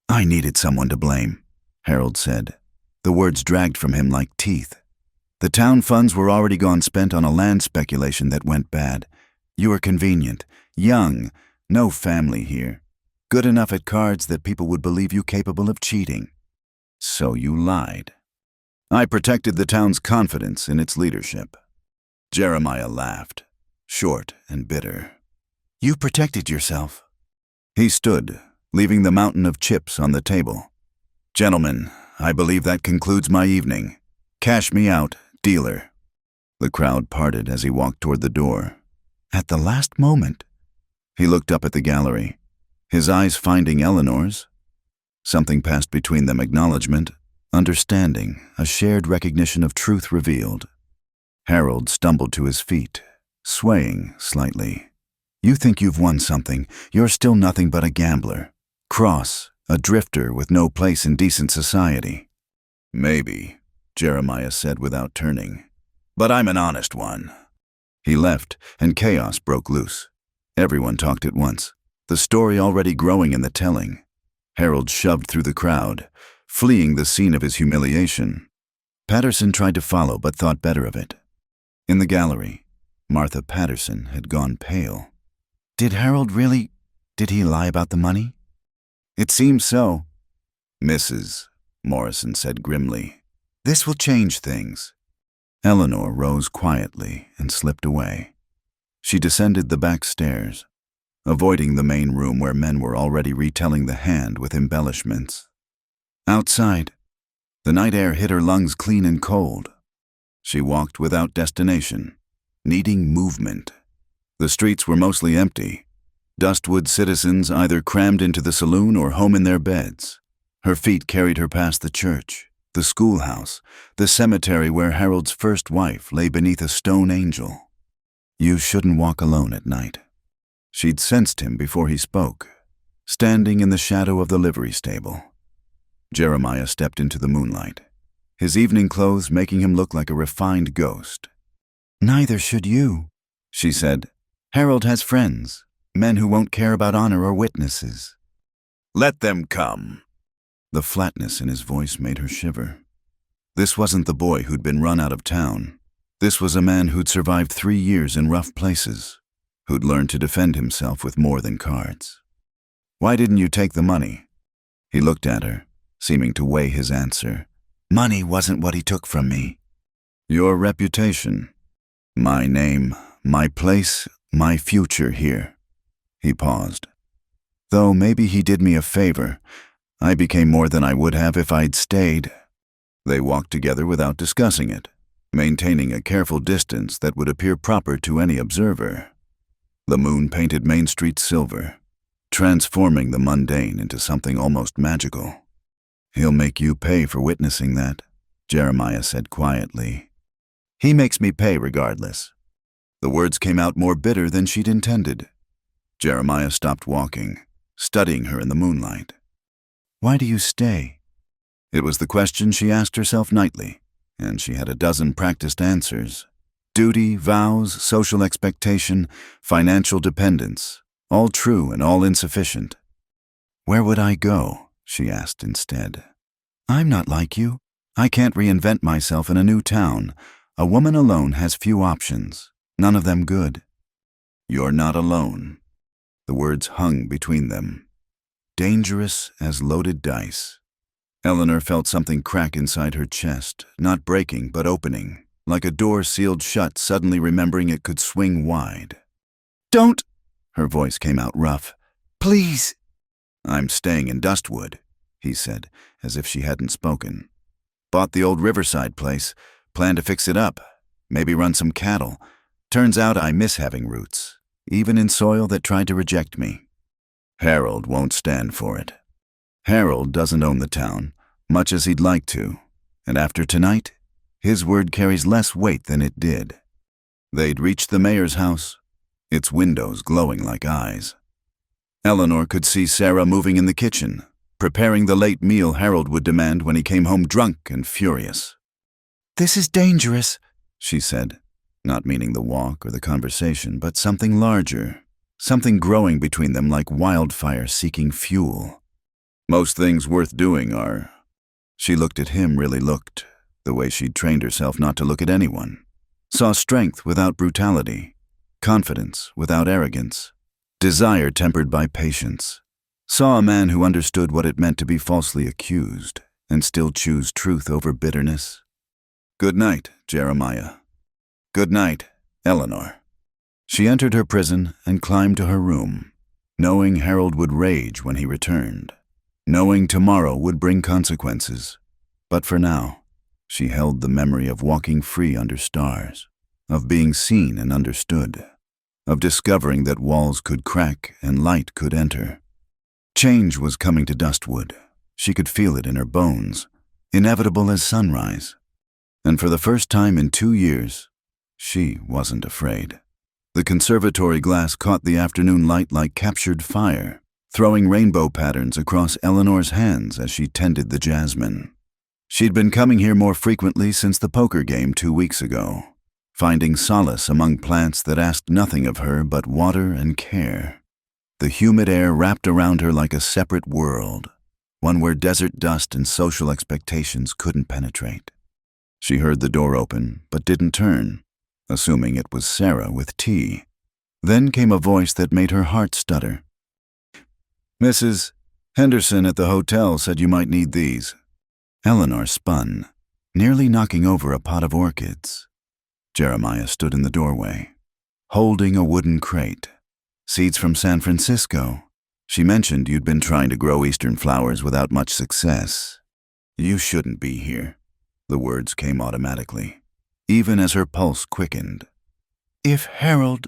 "I needed someone to blame," Harold said. The words dragged from him like teeth. The town funds were already gone spent on a land speculation that went bad. You were convenient, young, no family here. Good enough at cards that people would believe you capable of cheating. So you lied. I protected the town's confidence in its leadership. Jeremiah laughed, short and bitter. You protected yourself. He stood, leaving the mountain of chips on the table. Gentlemen, I believe that concludes my evening. Cash me out, dealer. The crowd parted as he walked toward the door. At the last moment, he looked up at the gallery, his eyes finding Eleanor's. Something passed between them, acknowledgement, understanding, a shared recognition of truth revealed. Harold stumbled to his feet, swaying slightly. You think you've won something. You're still nothing but a gambler. Cross, a drifter with no place in decent society. Maybe, Jeremiah said without turning. But I'm an honest one. He left, and chaos broke loose. Everyone talked at once, the story already growing in the telling. Harold shoved through the crowd, fleeing the scene of his humiliation. Patterson tried to follow but thought better of it. In the gallery, Martha Patterson had gone pale. Did he lie about the money? It seems so. Mrs., Morrison said grimly. This will change things. Eleanor rose quietly and slipped away. She descended the back stairs, avoiding the main room where men were already retelling the hand with embellishments. Outside, the night air hit her lungs clean and cold. She walked without destination, needing movement. The streets were mostly empty. Dustwood citizens either crammed into the saloon or home in their beds. Her feet carried her past the church, the schoolhouse, the cemetery where Harold's first wife lay beneath a stone angel. You shouldn't walk alone at night. She'd sensed him before he spoke, standing in the shadow of the livery stable. Jeremiah stepped into the moonlight, his evening clothes making him look like a refined ghost. Neither should you, she said. Harold has friends, men who won't care about honor or witnesses. Let them come. The flatness in his voice made her shiver. This wasn't the boy who'd been run out of town. This was a man who'd survived 3 years in rough places, who'd learned to defend himself with more than cards. Why didn't you take the money? He looked at her, seeming to weigh his answer. Money wasn't what he took from me. Your reputation, my name, my place, my future here. He paused. Though maybe he did me a favor. I became more than I would have if I'd stayed. They walked together without discussing it, maintaining a careful distance that would appear proper to any observer. The moon painted Main Street silver, transforming the mundane into something almost magical. He'll make you pay for witnessing that, Jeremiah said quietly. He makes me pay regardless. The words came out more bitter than she'd intended. Jeremiah stopped walking, studying her in the moonlight. Why do you stay? It was the question she asked herself nightly, and she had a dozen practiced answers. Duty, vows, social expectation, financial dependence, all true and all insufficient. Where would I go? She asked instead. I'm not like you. I can't reinvent myself in a new town. A woman alone has few options, none of them good. You're not alone. The words hung between them. Dangerous as loaded dice. Eleanor felt something crack inside her chest, not breaking but opening, like a door sealed shut, suddenly remembering it could swing wide. Don't! Her voice came out rough. Please! I'm staying in Dustwood, he said, as if she hadn't spoken. Bought the old Riverside place, planned to fix it up, maybe run some cattle. Turns out I miss having roots, even in soil that tried to reject me. Harold won't stand for it. Harold doesn't own the town, much as he'd like to, and after tonight, his word carries less weight than it did. They'd reached the mayor's house, its windows glowing like eyes. Eleanor could see Sarah moving in the kitchen, preparing the late meal Harold would demand when he came home drunk and furious. This is dangerous, she said, not meaning the walk or the conversation, but something larger, something growing between them like wildfire seeking fuel. Most things worth doing are... She looked at him, really looked. the way she'd trained herself not to look at anyone. Saw strength without brutality, confidence without arrogance, desire tempered by patience. Saw a man who understood what it meant to be falsely accused and still choose truth over bitterness. "Good night, Jeremiah. Good night, Eleanor." She entered her prison and climbed to her room, knowing Harold would rage when he returned, knowing tomorrow would bring consequences. But for now, she held the memory of walking free under stars, of being seen and understood, of discovering that walls could crack and light could enter. Change was coming to Dustwood. She could feel it in her bones, inevitable as sunrise. And for the first time in 2 years, she wasn't afraid. The conservatory glass caught the afternoon light like captured fire, throwing rainbow patterns across Eleanor's hands as she tended the jasmine. She'd been coming here more frequently since the poker game 2 weeks ago, finding solace among plants that asked nothing of her but water and care. The humid air wrapped around her like a separate world, one where desert dust and social expectations couldn't penetrate. She heard the door open, but didn't turn, assuming it was Sarah with tea. Then came a voice that made her heart stutter. "Mrs. Henderson at the hotel said you might need these." Eleanor spun, nearly knocking over a pot of orchids. Jeremiah stood in the doorway, holding a wooden crate. "Seeds from San Francisco. She mentioned you'd been trying to grow Eastern flowers without much success. You shouldn't be here." The words came automatically, even as her pulse quickened. "If Harold—"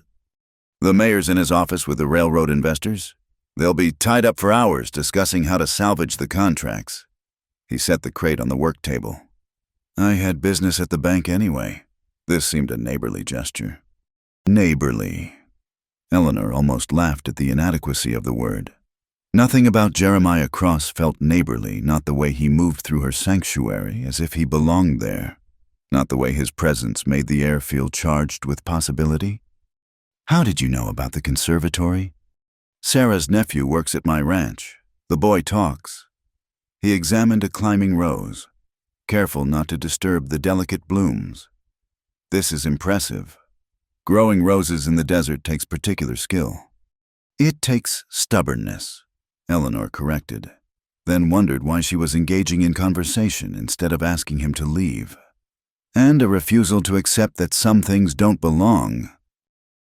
"The mayor's in his office with the railroad investors. They'll be tied up for hours discussing how to salvage the contracts." He set the crate on the work table. "I had business at the bank anyway." This seemed a neighborly gesture. Neighborly. Eleanor almost laughed at the inadequacy of the word. Nothing about Jeremiah Cross felt neighborly, not the way he moved through her sanctuary as if he belonged there, not the way his presence made the air feel charged with possibility. "How did you know about the conservatory?" "Sarah's nephew works at my ranch. The boy talks." He examined a climbing rose, careful not to disturb the delicate blooms. "This is impressive. Growing roses in the desert takes particular skill." "It takes stubbornness," Eleanor corrected, then wondered why she was engaging in conversation instead of asking him to leave. "And a refusal to accept that some things don't belong.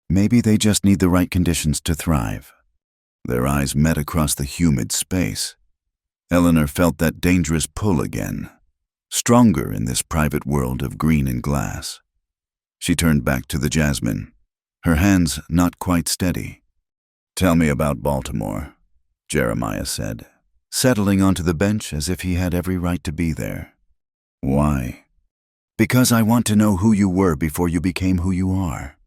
Maybe they just need the right conditions to thrive." Their eyes met across the humid space. Eleanor felt that dangerous pull again, stronger in this private world of green and glass. She turned back to the jasmine, her hands not quite steady. "Tell me about Baltimore," Jeremiah said, settling onto the bench as if he had every right to be there. "Why?" "Because I want to know who you were before you became who you are."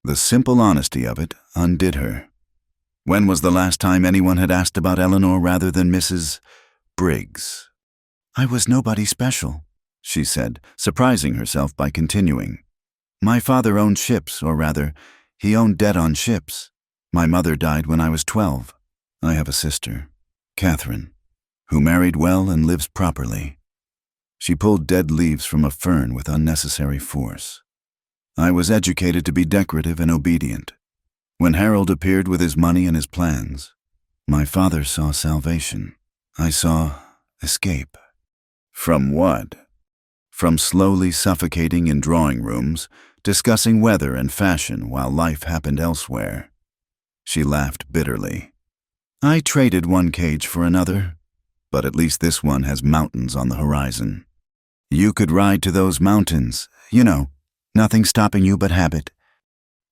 The simple honesty of it undid her. When was the last time anyone had asked about Eleanor rather than Mrs. Briggs? "I was nobody special," she said, surprising herself by continuing. "My father owned ships, or rather, he owned debt on ships. My mother died when I was 12. I have a sister, Catherine, who married well and lives properly." She pulled dead leaves from a fern with unnecessary force. "I was educated to be decorative and obedient. When Harold appeared with his money and his plans, my father saw salvation. I saw escape." "From what?" "From slowly suffocating in drawing rooms, discussing weather and fashion while life happened elsewhere." She laughed bitterly. "I traded one cage for another, but at least this one has mountains on the horizon. You could ride to those mountains, nothing stopping you but habit.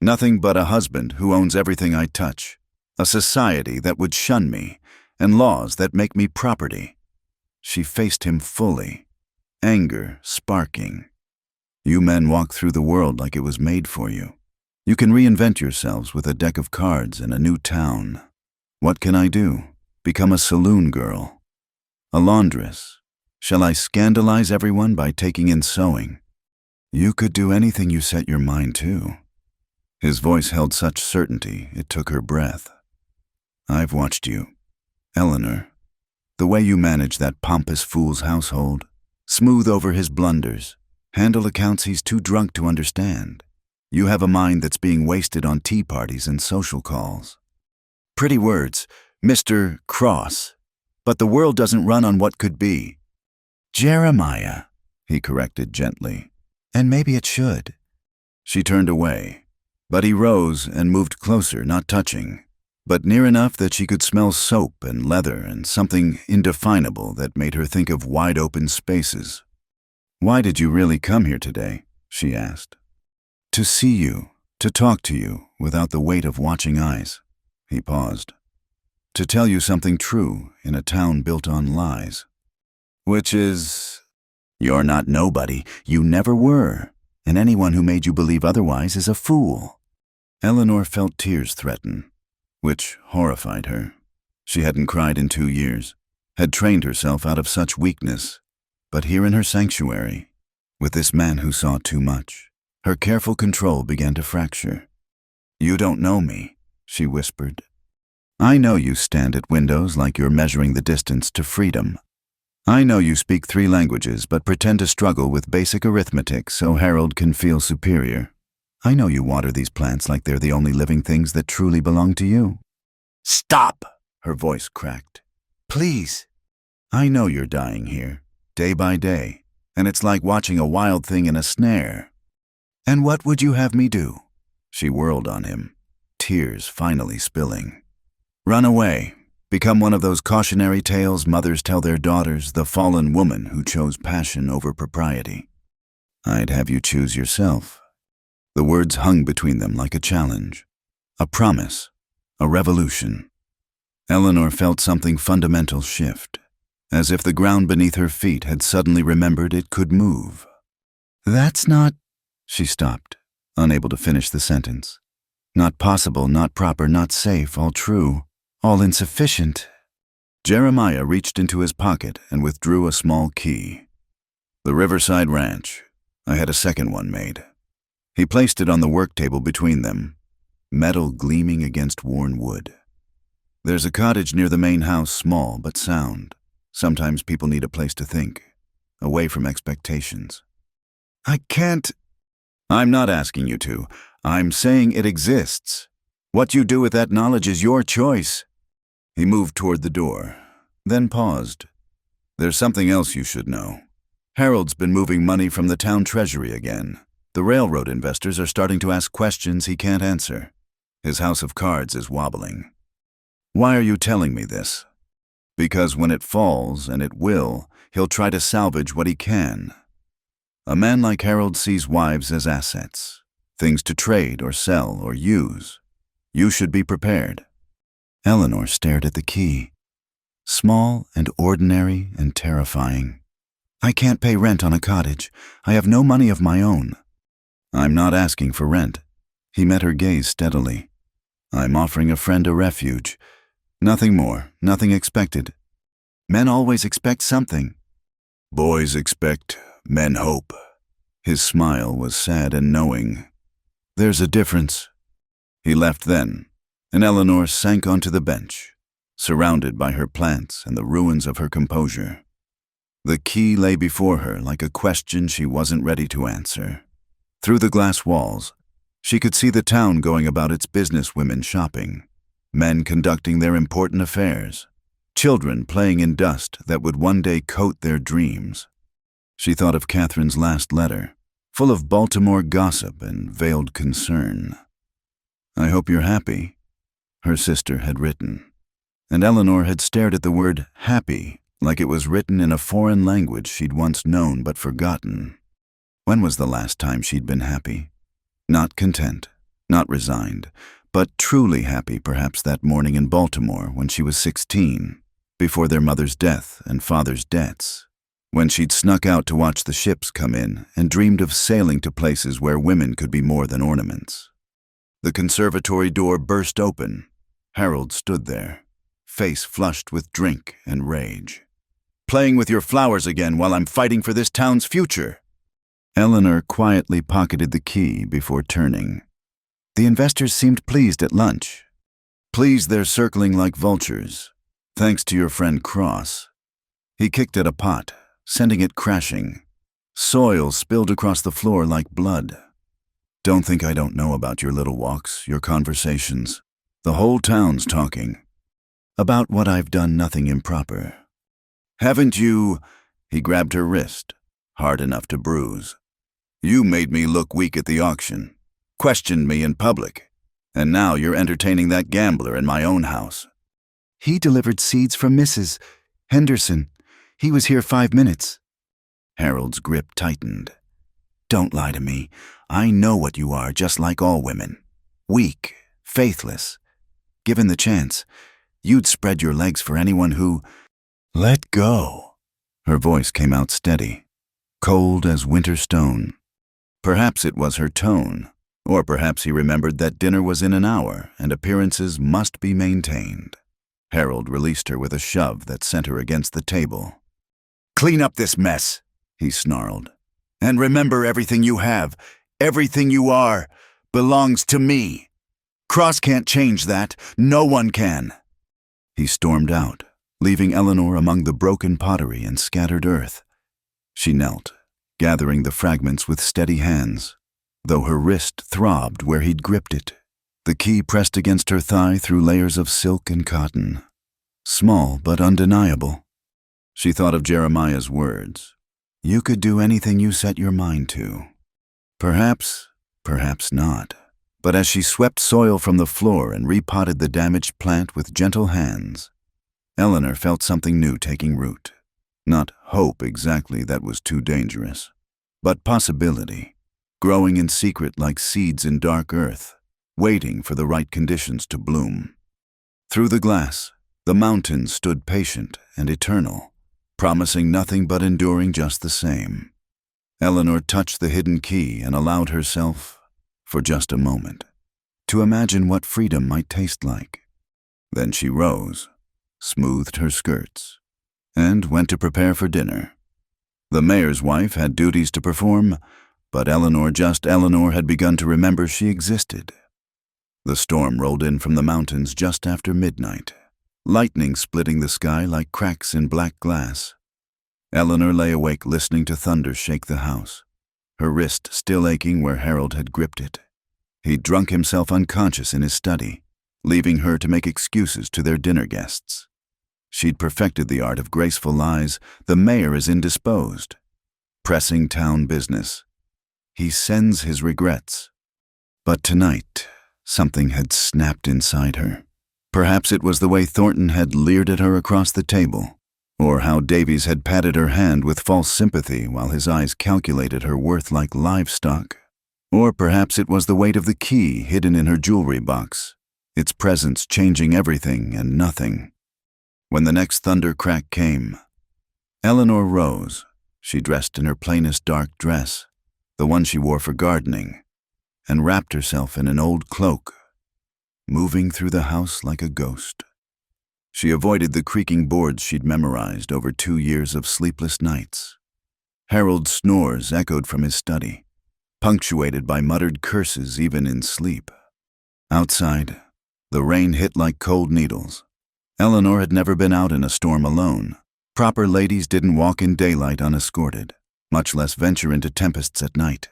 Nothing but a husband who owns everything I touch, a society that would shun me, and laws that make me property." She faced him fully, anger sparking. "You men walk through the world like it was made for you. You can reinvent yourselves with a deck of cards and a new town. What can I do? Become a saloon girl? A laundress? Shall I scandalize everyone by taking in sewing? You could do anything you set your mind to." His voice held such certainty it took her breath. "I've watched you, Eleanor. The way you manage that pompous fool's household, Smooth over his blunders. Handle accounts he's too drunk to understand. You have a mind that's being wasted on tea parties and social calls. Pretty words, Mr. Cross. But the world doesn't run on what could be. Jeremiah, he corrected gently. And maybe it should. She turned away, but he rose and moved closer, not touching, but near enough that she could smell soap and leather and something indefinable that made her think of wide-open spaces. Why did you really come here today? She asked. To see you, to talk to you without the weight of watching eyes. He paused. To tell you something true in a town built on lies. Which is, you're not nobody, you never were, and anyone who made you believe otherwise is a fool. Eleanor felt tears threaten, which horrified her. She hadn't cried in 2 years, had trained herself out of such weakness, but here in her sanctuary, with this man who saw too much, her careful control began to fracture. You don't know me, she whispered. I know you stand at windows like you're measuring the distance to freedom. I know you speak 3 languages but pretend to struggle with basic arithmetic so Harold can feel superior. I know you water these plants like they're the only living things that truly belong to you. Stop! Her voice cracked. Please. I know you're dying here, day by day, and it's like watching a wild thing in a snare. And what would you have me do? She whirled on him, tears finally spilling. Run away. Become one of those cautionary tales mothers tell their daughters, the fallen woman who chose passion over propriety. I'd have you choose yourself. The words hung between them like a challenge, a promise, a revolution. Eleanor felt something fundamental shift, as if the ground beneath her feet had suddenly remembered it could move. That's not... She stopped, unable to finish the sentence. Not possible, not proper, not safe, all true. All insufficient. Jeremiah reached into his pocket and withdrew a small key. The Riverside Ranch. I had a second one made. He placed it on the work table between them, metal gleaming against worn wood. There's a cottage near the main house, small but sound. Sometimes people need a place to think, away from expectations. I can't... I'm not asking you to. I'm saying it exists. What you do with that knowledge is your choice. He moved toward the door, then paused. There's something else you should know. Harold's been moving money from the town treasury again. The railroad investors are starting to ask questions he can't answer. His house of cards is wobbling. Why are you telling me this? Because when it falls, and it will, he'll try to salvage what he can. A man like Harold sees wives as assets, things to trade or sell or use. You should be prepared. Eleanor stared at the key. Small and ordinary and terrifying. I can't pay rent on a cottage. I have no money of my own. I'm not asking for rent. He met her gaze steadily. I'm offering a friend a refuge. Nothing more, nothing expected. Men always expect something. Boys expect, men hope. His smile was sad and knowing. There's a difference. He left then, and Eleanor sank onto the bench, surrounded by her plants and the ruins of her composure. The key lay before her like a question she wasn't ready to answer. Through the glass walls, she could see the town going about its business women shopping, men conducting their important affairs, children playing in dust that would one day coat their dreams. She thought of Catherine's last letter, full of Baltimore gossip and veiled concern. I hope you're happy, her sister had written, and Eleanor had stared at the word happy like it was written in a foreign language she'd once known but forgotten. When was the last time she'd been happy? Not content, not resigned, but truly happy perhaps that morning in Baltimore when she was 16, before their mother's death and father's debts, when she'd snuck out to watch the ships come in and dreamed of sailing to places where women could be more than ornaments. The conservatory door burst open. Harold stood there, face flushed with drink and rage. Playing with your flowers again while I'm fighting for this town's future. Eleanor quietly pocketed the key before turning. The investors seemed pleased at lunch. Pleased they're circling like vultures, thanks to your friend Cross. He kicked at a pot, sending it crashing. Soil spilled across the floor like blood. Don't think I don't know about your little walks, your conversations. The whole town's talking. About what I've done nothing improper. Haven't you? He grabbed her wrist, hard enough to bruise. You made me look weak at the auction, questioned me in public, and now you're entertaining that gambler in my own house. He delivered seeds from Mrs. Henderson. He was here 5 minutes. Harold's grip tightened. Don't lie to me. I know what you are, just like all women. Weak, faithless. Given the chance, you'd spread your legs for anyone who... Let go. Her voice came out steady, cold as winter stone. Perhaps it was her tone, or perhaps he remembered that dinner was in an hour and appearances must be maintained. Harold released her with a shove that sent her against the table. Clean up this mess, he snarled. And remember, everything you have, everything you are, belongs to me. Cross can't change that. No one can. He stormed out, leaving Eleanor among the broken pottery and scattered earth. She knelt, gathering the fragments with steady hands, though her wrist throbbed where he'd gripped it, the key pressed against her thigh through layers of silk and cotton. Small but undeniable. She thought of Jeremiah's words. You could do anything you set your mind to. Perhaps, perhaps not. But as she swept soil from the floor and repotted the damaged plant with gentle hands, Eleanor felt something new taking root. Not hope exactly, that was too dangerous, but possibility, growing in secret like seeds in dark earth, waiting for the right conditions to bloom. Through the glass, the mountains stood patient and eternal, promising nothing but enduring just the same. Eleanor touched the hidden key and allowed herself, for just a moment, to imagine what freedom might taste like. Then she rose, smoothed her skirts, and went to prepare for dinner. The mayor's wife had duties to perform, but Eleanor, just Eleanor, had begun to remember she existed. The storm rolled in from the mountains just after midnight, lightning splitting the sky like cracks in black glass. Eleanor lay awake listening to thunder shake the house, her wrist still aching where Harold had gripped it. He'd drunk himself unconscious in his study, leaving her to make excuses to their dinner guests. She'd perfected the art of graceful lies. The mayor is indisposed. Pressing town business. He sends his regrets. But tonight, something had snapped inside her. Perhaps it was the way Thornton had leered at her across the table, or how Davies had patted her hand with false sympathy while his eyes calculated her worth like livestock. Or perhaps it was the weight of the key hidden in her jewelry box, its presence changing everything and nothing. When the next thunder crack came, Eleanor rose. She dressed in her plainest dark dress, the one she wore for gardening, and wrapped herself in an old cloak, moving through the house like a ghost. She avoided the creaking boards she'd memorized over 2 years of sleepless nights. Harold's snores echoed from his study, punctuated by muttered curses even in sleep. Outside, the rain hit like cold needles. Eleanor had never been out in a storm alone. Proper ladies didn't walk in daylight unescorted, much less venture into tempests at night.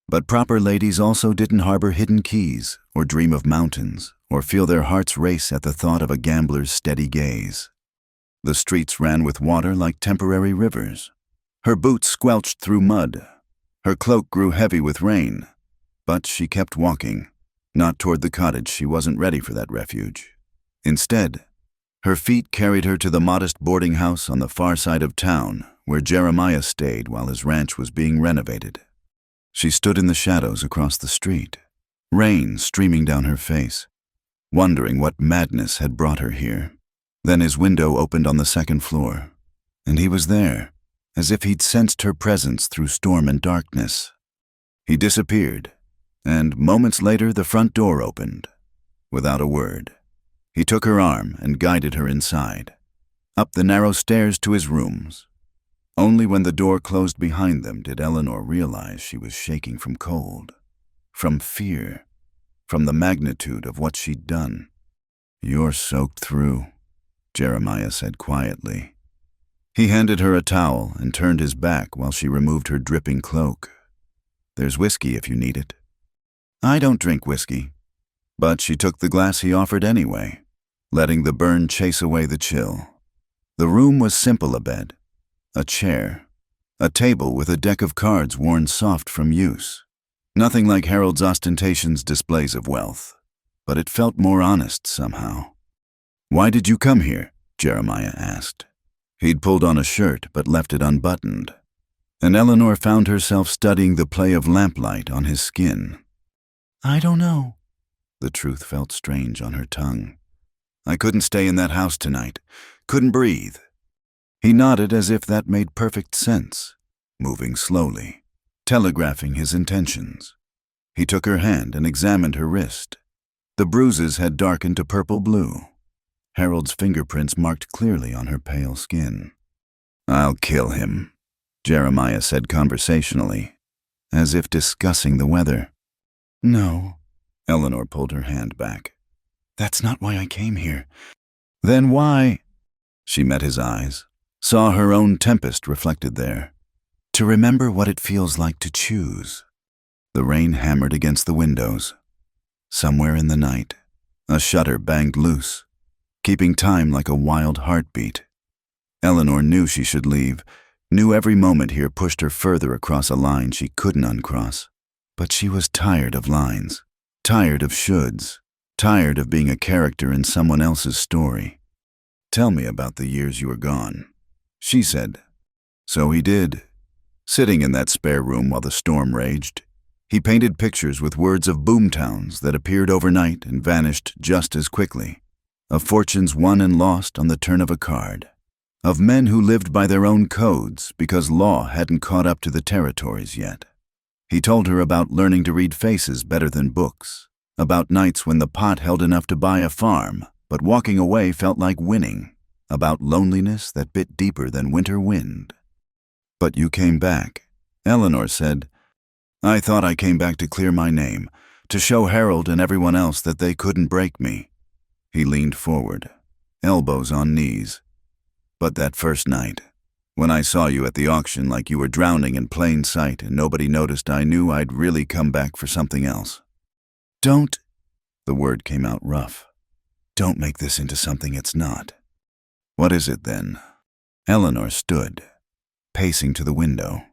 But proper ladies also didn't harbor hidden keys, or dream of mountains, or feel their hearts race at the thought of a gambler's steady gaze. The streets ran with water like temporary rivers. Her boots squelched through mud. Her cloak grew heavy with rain. But she kept walking, not toward the cottage. She wasn't ready for that refuge. Instead, her feet carried her to the modest boarding house on the far side of town, where Jeremiah stayed while his ranch was being renovated. She stood in the shadows across the street, rain streaming down her face, wondering what madness had brought her here. Then his window opened on the second floor, and he was there, as if he'd sensed her presence through storm and darkness. He disappeared, and moments later the front door opened. Without a word, he took her arm and guided her inside, up the narrow stairs to his rooms. Only when the door closed behind them did Eleanor realize she was shaking from cold, from fear, from the magnitude of what she'd done. "You're soaked through," Jeremiah said quietly. He handed her a towel and turned his back while she removed her dripping cloak. "There's whiskey if you need it." "I don't drink whiskey." But she took the glass he offered anyway, letting the burn chase away the chill. The room was simple: a bed, a chair, a table with a deck of cards worn soft from use. Nothing like Harold's ostentatious displays of wealth, but it felt more honest somehow. "Why did you come here?" Jeremiah asked. He'd pulled on a shirt but left it unbuttoned, and Eleanor found herself studying the play of lamplight on his skin. "I don't know." The truth felt strange on her tongue. "I couldn't stay in that house tonight. Couldn't breathe." He nodded as if that made perfect sense, moving slowly, telegraphing his intentions. He took her hand and examined her wrist. The bruises had darkened to purple-blue. Harold's fingerprints marked clearly on her pale skin. "I'll kill him," Jeremiah said conversationally, as if discussing the weather. "No." Eleanor pulled her hand back. "That's not why I came here." "Then why?" She met his eyes, saw her own tempest reflected there. "To remember what it feels like to choose." The rain hammered against the windows. Somewhere in the night, a shutter banged loose, keeping time like a wild heartbeat. Eleanor knew she should leave, knew every moment here pushed her further across a line she couldn't uncross. But she was tired of lines, tired of shoulds, tired of being a character in someone else's story. "Tell me about the years you were gone," she said. So he did. Sitting in that spare room while the storm raged, he painted pictures with words of boomtowns that appeared overnight and vanished just as quickly, of fortunes won and lost on the turn of a card, of men who lived by their own codes because law hadn't caught up to the territories yet. He told her about learning to read faces better than books, about nights when the pot held enough to buy a farm, but walking away felt like winning, about loneliness that bit deeper than winter wind. "But you came back," Eleanor said. "I thought I came back to clear my name, to show Harold and everyone else that they couldn't break me." He leaned forward, elbows on knees. "But that first night, when I saw you at the auction like you were drowning in plain sight and nobody noticed, I knew I'd really come back for something else." "Don't," the word came out rough, "don't make this into something it's not." "What is it then?" Eleanor stood, pacing to the window.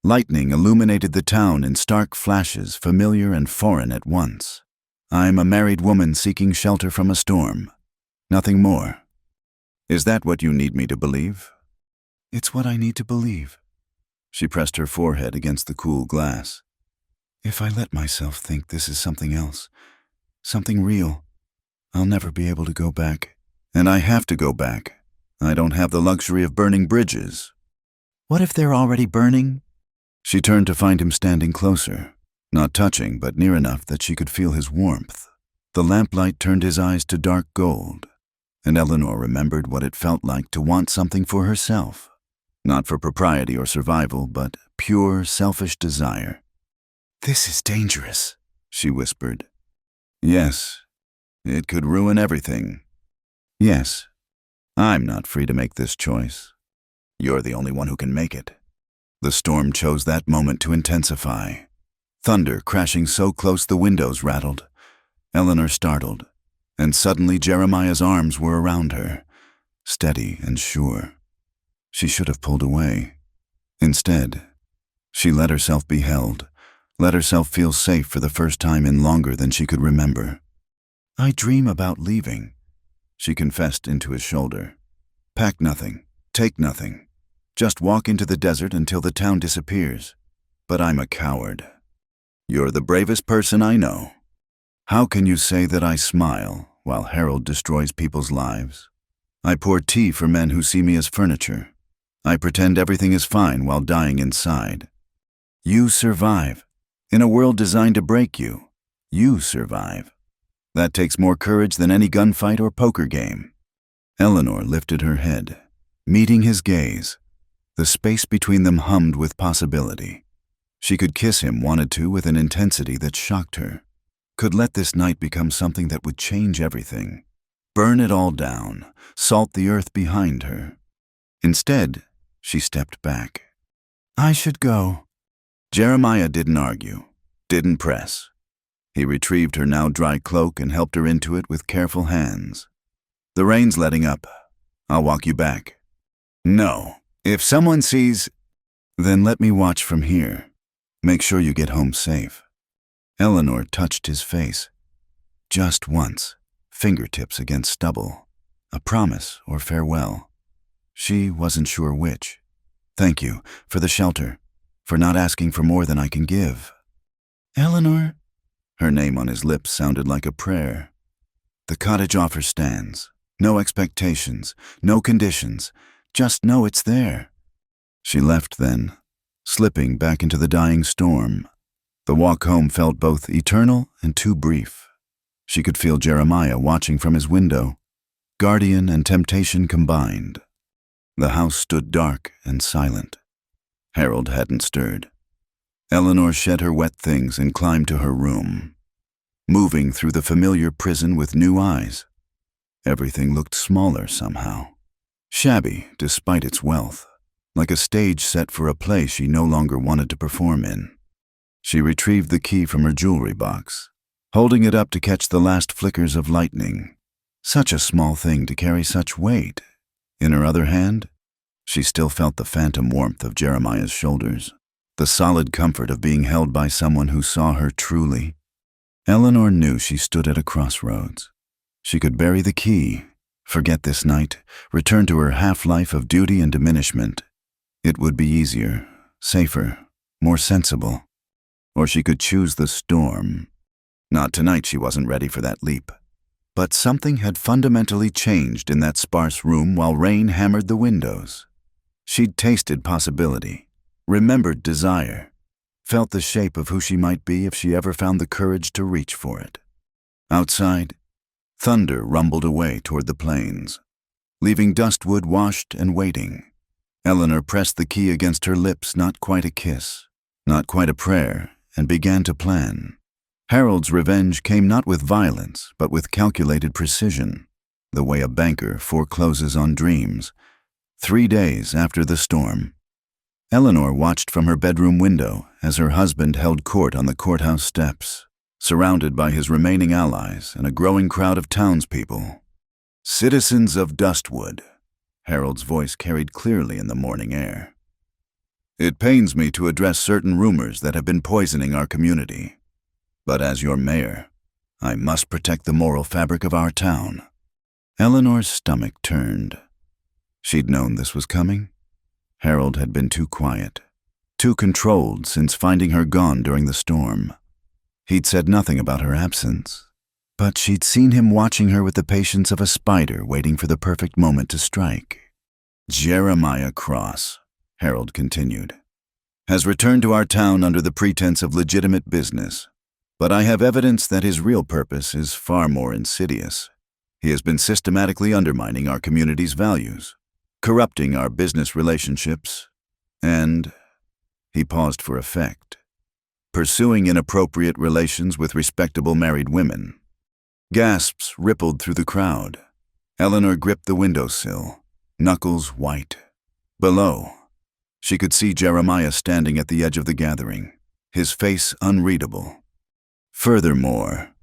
Lightning illuminated the town in stark flashes, familiar and foreign at once. "I'm a married woman seeking shelter from a storm. Nothing more. Is that what you need me to believe?" "It's what I need to believe." She pressed her forehead against the cool glass. "If I let myself think this is something else, something real, I'll never be able to go back." "And I have to go back. I don't have the luxury of burning bridges." "What if they're already burning?" She turned to find him standing closer, not touching but near enough that she could feel his warmth. The lamplight turned his eyes to dark gold, and Eleanor remembered what it felt like to want something for herself, not for propriety or survival, but pure, selfish desire. "This is dangerous," she whispered. "Yes, it could ruin everything. Yes, I'm not free to make this choice. You're the only one who can make it." The storm chose that moment to intensify. Thunder crashing so close the windows rattled. Eleanor startled, and suddenly Jeremiah's arms were around her, steady and sure. She should have pulled away. Instead, she let herself be held, let herself feel safe for the first time in longer than she could remember. "I dream about leaving," she confessed into his shoulder. "Pack nothing, take nothing. Just walk into the desert until the town disappears. But I'm a coward. You're the bravest person I know. How can you say that I smile while Harold destroys people's lives? I pour tea for men who see me as furniture. I pretend everything is fine while dying inside. You survive. In a world designed to break you, you survive. That takes more courage than any gunfight or poker game." Eleanor lifted her head, meeting his gaze. The space between them hummed with possibility. She could kiss him, wanted to, with an intensity that shocked her. Could let this night become something that would change everything. Burn it all down, salt the earth behind her. Instead, she stepped back. I should go. Jeremiah didn't argue, didn't press. He retrieved her now dry cloak and helped her into it with careful hands. The rain's letting up. I'll walk you back. No. If someone sees, then let me watch from here. Make sure you get home safe. Eleanor touched his face. Just once, fingertips against stubble. A promise or farewell. She wasn't sure which. Thank you for the shelter, for not asking for more than I can give. Eleanor? Her name on his lips sounded like a prayer. The cottage offer stands. No expectations, no conditions. Just know it's there. She left then, slipping back into the dying storm. The walk home felt both eternal and too brief. She could feel Jeremiah watching from his window, guardian and temptation combined. The house stood dark and silent. Harold hadn't stirred. Eleanor shed her wet things and climbed to her room, moving through the familiar prison with new eyes. Everything looked smaller somehow, shabby despite its wealth, like a stage set for a play she no longer wanted to perform in. She retrieved the key from her jewelry box, holding it up to catch the last flickers of lightning. Such a small thing to carry such weight. In her other hand, she still felt the phantom warmth of Jeremiah's shoulders, the solid comfort of being held by someone who saw her truly. Eleanor knew she stood at a crossroads. She could bury the key, forget this night, return to her half-life of duty and diminishment. It would be easier, safer, more sensible. Or she could choose the storm. Not tonight, she wasn't ready for that leap. But something had fundamentally changed in that sparse room while rain hammered the windows. She'd tasted possibility, remembered desire, felt the shape of who she might be if she ever found the courage to reach for it. Outside, thunder rumbled away toward the plains, leaving Dustwood washed and waiting. Eleanor pressed the key against her lips, not quite a kiss, not quite a prayer, and began to plan. Harold's revenge came not with violence, but with calculated precision, the way a banker forecloses on dreams. 3 days after the storm, Eleanor watched from her bedroom window as her husband held court on the courthouse steps, surrounded by his remaining allies and a growing crowd of townspeople. "Citizens of Dustwood," Harold's voice carried clearly in the morning air. "It pains me to address certain rumors that have been poisoning our community. But as your mayor, I must protect the moral fabric of our town." Eleanor's stomach turned. She'd known this was coming. Harold had been too quiet, too controlled since finding her gone during the storm. He'd said nothing about her absence, but she'd seen him watching her with the patience of a spider waiting for the perfect moment to strike. "Jeremiah Cross," Harold continued, "has returned to our town under the pretense of legitimate business. But I have evidence that his real purpose is far more insidious. He has been systematically undermining our community's values, corrupting our business relationships, and," he paused for effect, "pursuing inappropriate relations with respectable married women." Gasps rippled through the crowd. Eleanor gripped the windowsill, knuckles white. Below, she could see Jeremiah standing at the edge of the gathering, his face unreadable. "Furthermore,"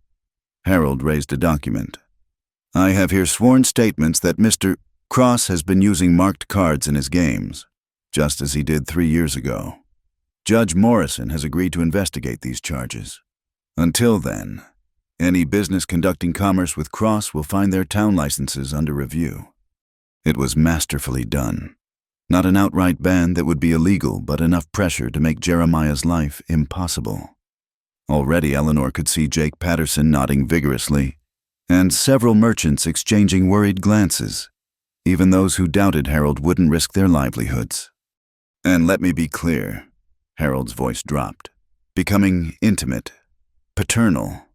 Harold raised a document, "I have here sworn statements that Mr. Cross has been using marked cards in his games, just as he did 3 years ago. Judge Morrison has agreed to investigate these charges. Until then, any business conducting commerce with Cross will find their town licenses under review." It was masterfully done. Not an outright ban that would be illegal, but enough pressure to make Jeremiah's life impossible. Already Eleanor could see Jake Patterson nodding vigorously, and several merchants exchanging worried glances, even those who doubted Harold wouldn't risk their livelihoods. "And let me be clear," Harold's voice dropped, becoming intimate, paternal.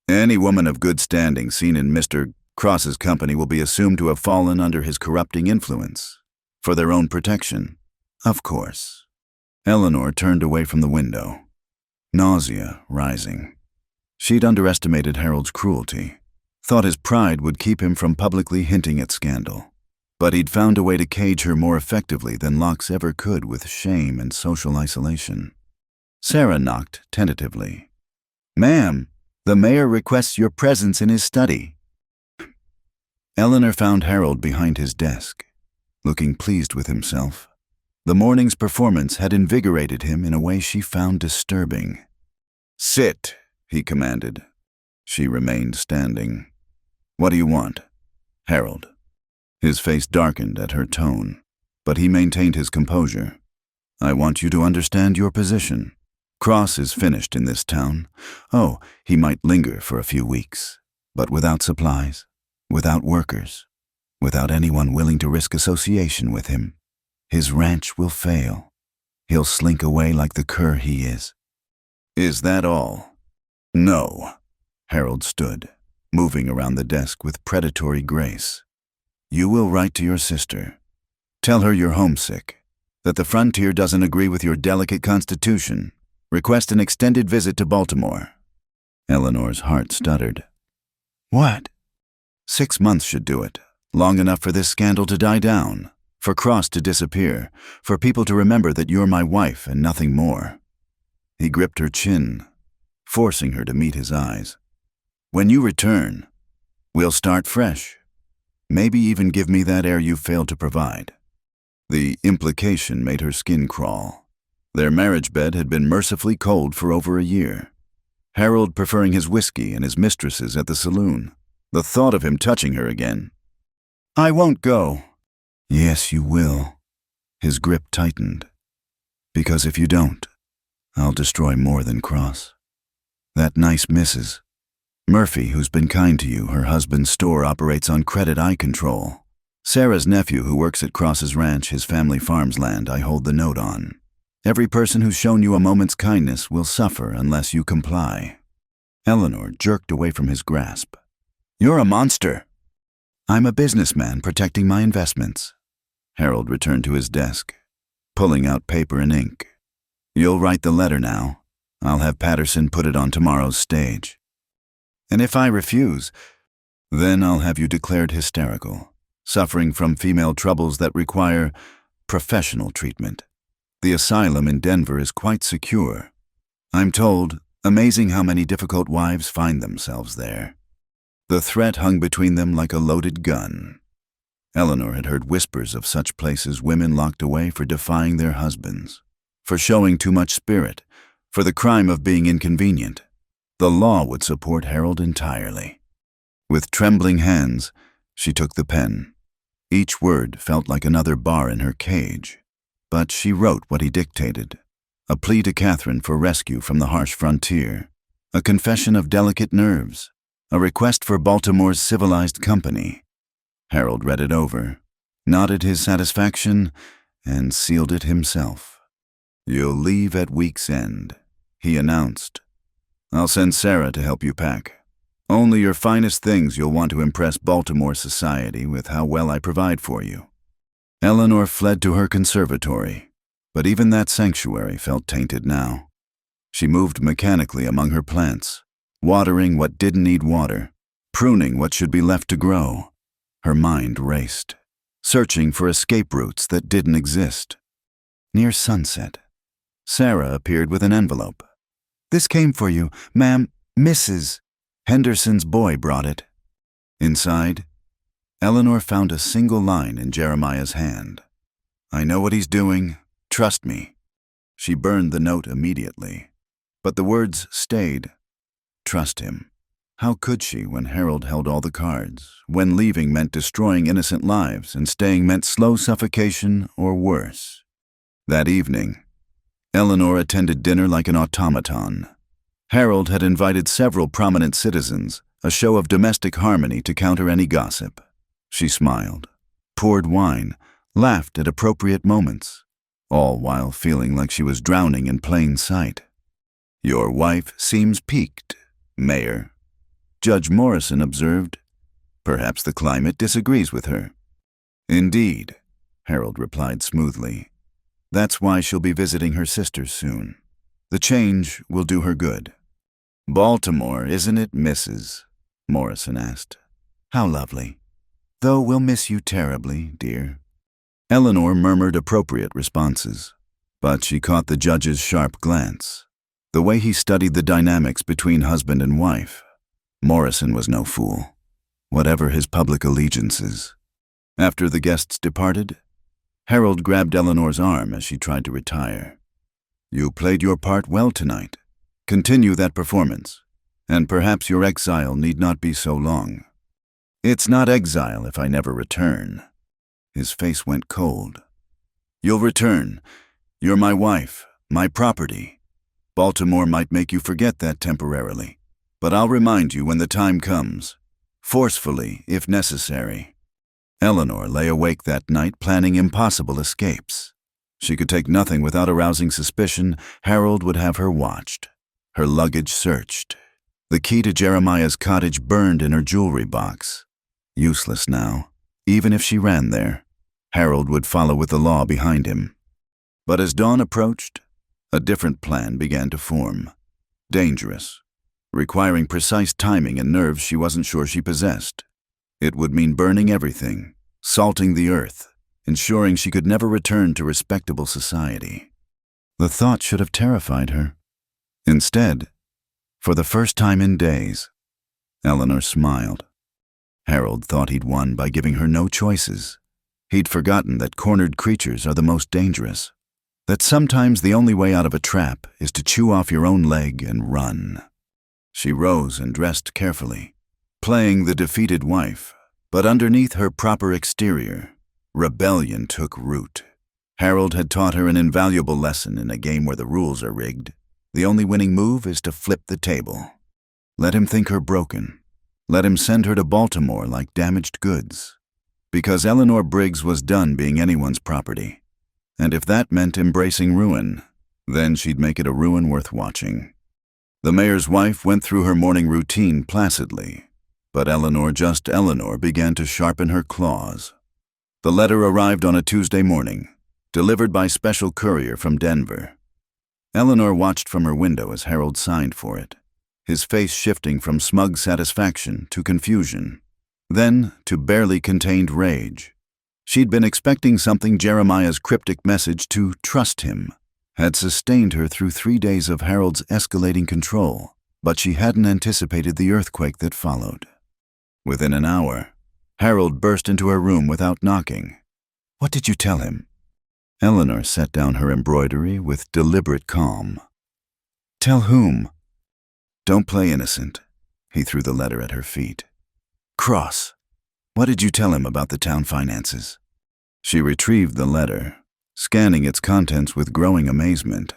"Any woman of good standing seen in Mr. Cross's company will be assumed to have fallen under his corrupting influence, for their own protection, of course." Eleanor turned away from the window, nausea rising. She'd underestimated Harold's cruelty, thought his pride would keep him from publicly hinting at scandal. But he'd found a way to cage her more effectively than locks ever could with shame and social isolation. Sarah knocked tentatively. "Ma'am, the mayor requests your presence in his study." Eleanor found Harold behind his desk, looking pleased with himself. The morning's performance had invigorated him in a way she found disturbing. "Sit," he commanded. She remained standing. "What do you want?" "Harold." His face darkened at her tone, but he maintained his composure. "I want you to understand your position. Cross is finished in this town. Oh, he might linger for a few weeks, but without supplies, without workers, without anyone willing to risk association with him, his ranch will fail. He'll slink away like the cur he is." "Is that all?" "No." Harold stood, moving around the desk with predatory grace. "You will write to your sister. Tell her you're homesick, that the frontier doesn't agree with your delicate constitution. Request an extended visit to Baltimore." Eleanor's heart stuttered. "What?" "6 months should do it, long enough for this scandal to die down, for Cross to disappear, for people to remember that you're my wife and nothing more." He gripped her chin, forcing her to meet his eyes. "When you return, we'll start fresh. Maybe even give me that air you failed to provide." The implication made her skin crawl. Their marriage bed had been mercifully cold for over a year. Harold preferring his whiskey and his mistresses at the saloon. The thought of him touching her again. "I won't go." "Yes, you will." His grip tightened. "Because if you don't, I'll destroy more than Cross. That nice Mrs. Murphy, who's been kind to you, her husband's store operates on credit I control. Sarah's nephew, who works at Cross's ranch, his family farms land, I hold the note on. Every person who's shown you a moment's kindness will suffer unless you comply." Eleanor jerked away from his grasp. "You're a monster." "I'm a businessman protecting my investments." Harold returned to his desk, pulling out paper and ink. "You'll write the letter now. I'll have Patterson put it on tomorrow's stage. And if I refuse, then I'll have you declared hysterical, suffering from female troubles that require professional treatment. The asylum in Denver is quite secure. I'm told, amazing how many difficult wives find themselves there." The threat hung between them like a loaded gun. Eleanor had heard whispers of such places, women locked away for defying their husbands, for showing too much spirit, for the crime of being inconvenient. The law would support Harold entirely. With trembling hands, she took the pen. Each word felt like another bar in her cage, but she wrote what he dictated. A plea to Catherine for rescue from the harsh frontier, a confession of delicate nerves, a request for Baltimore's civilized company. Harold read it over, nodded his satisfaction, and sealed it himself. "You'll leave at week's end," he announced. "I'll send Sarah to help you pack. Only your finest things you'll want to impress Baltimore society with how well I provide for you." Eleanor fled to her conservatory, but even that sanctuary felt tainted now. She moved mechanically among her plants, watering what didn't need water, pruning what should be left to grow. Her mind raced, searching for escape routes that didn't exist. Near sunset, Sarah appeared with an envelope. "This came for you, ma'am. Mrs. Henderson's boy brought it." Inside, Eleanor found a single line in Jeremiah's hand. "I know what he's doing. Trust me." She burned the note immediately, but the words stayed. Trust him. How could she when Harold held all the cards, when leaving meant destroying innocent lives and staying meant slow suffocation or worse? That evening, Eleanor attended dinner like an automaton. Harold had invited several prominent citizens, a show of domestic harmony to counter any gossip. She smiled, poured wine, laughed at appropriate moments, all while feeling like she was drowning in plain sight. "Your wife seems piqued, Mayor," Judge Morrison observed. "Perhaps the climate disagrees with her." "Indeed," Harold replied smoothly. "That's why she'll be visiting her sisters soon. The change will do her good." "Baltimore, isn't it, Mrs.?" Morrison asked. "How lovely." though we'll miss you terribly, dear." Eleanor murmured appropriate responses, but she caught the judge's sharp glance, the way he studied the dynamics between husband and wife. Morrison was no fool, whatever his public allegiances. After the guests departed, Harold grabbed Eleanor's arm as she tried to retire. "You played your part well tonight. Continue that performance, and perhaps your exile need not be so long." "It's not exile if I never return." His face went cold. "You'll return. You're my wife, my property. Baltimore might make you forget that temporarily, but I'll remind you when the time comes, forcefully if necessary." Eleanor lay awake that night planning impossible escapes. She could take nothing without arousing suspicion. Harold would have her watched, her luggage searched. The key to Jeremiah's cottage burned in her jewelry box. Useless now. Even if she ran there, Harold would follow with the law behind him. But as dawn approached, a different plan began to form. Dangerous, requiring precise timing and nerves she wasn't sure she possessed. It would mean burning everything, salting the earth, ensuring she could never return to respectable society. The thought should have terrified her. Instead, for the first time in days, Eleanor smiled. Harold thought he'd won by giving her no choices. He'd forgotten that cornered creatures are the most dangerous, that sometimes the only way out of a trap is to chew off your own leg and run. She rose and dressed carefully, playing the defeated wife, but underneath her proper exterior, rebellion took root. Harold had taught her an invaluable lesson in a game where the rules are rigged. The only winning move is to flip the table. Let him think her broken. Let him send her to Baltimore like damaged goods. Because Eleanor Briggs was done being anyone's property. And if that meant embracing ruin, then she'd make it a ruin worth watching. The mayor's wife went through her morning routine placidly, but Eleanor, just Eleanor, began to sharpen her claws. The letter arrived on a Tuesday morning, delivered by special courier from Denver. Eleanor watched from her window as Harold signed for it, his face shifting from smug satisfaction to confusion, then to barely contained rage. She'd been expecting something. Jeremiah's cryptic message to trust him had sustained her through 3 days of Harold's escalating control, but she hadn't anticipated the earthquake that followed. Within an hour, Harold burst into her room without knocking. "What did you tell him?" Eleanor set down her embroidery with deliberate calm. "Tell whom?" "Don't play innocent." He threw the letter at her feet. "Cross, what did you tell him about the town finances?" She retrieved the letter, scanning its contents with growing amazement.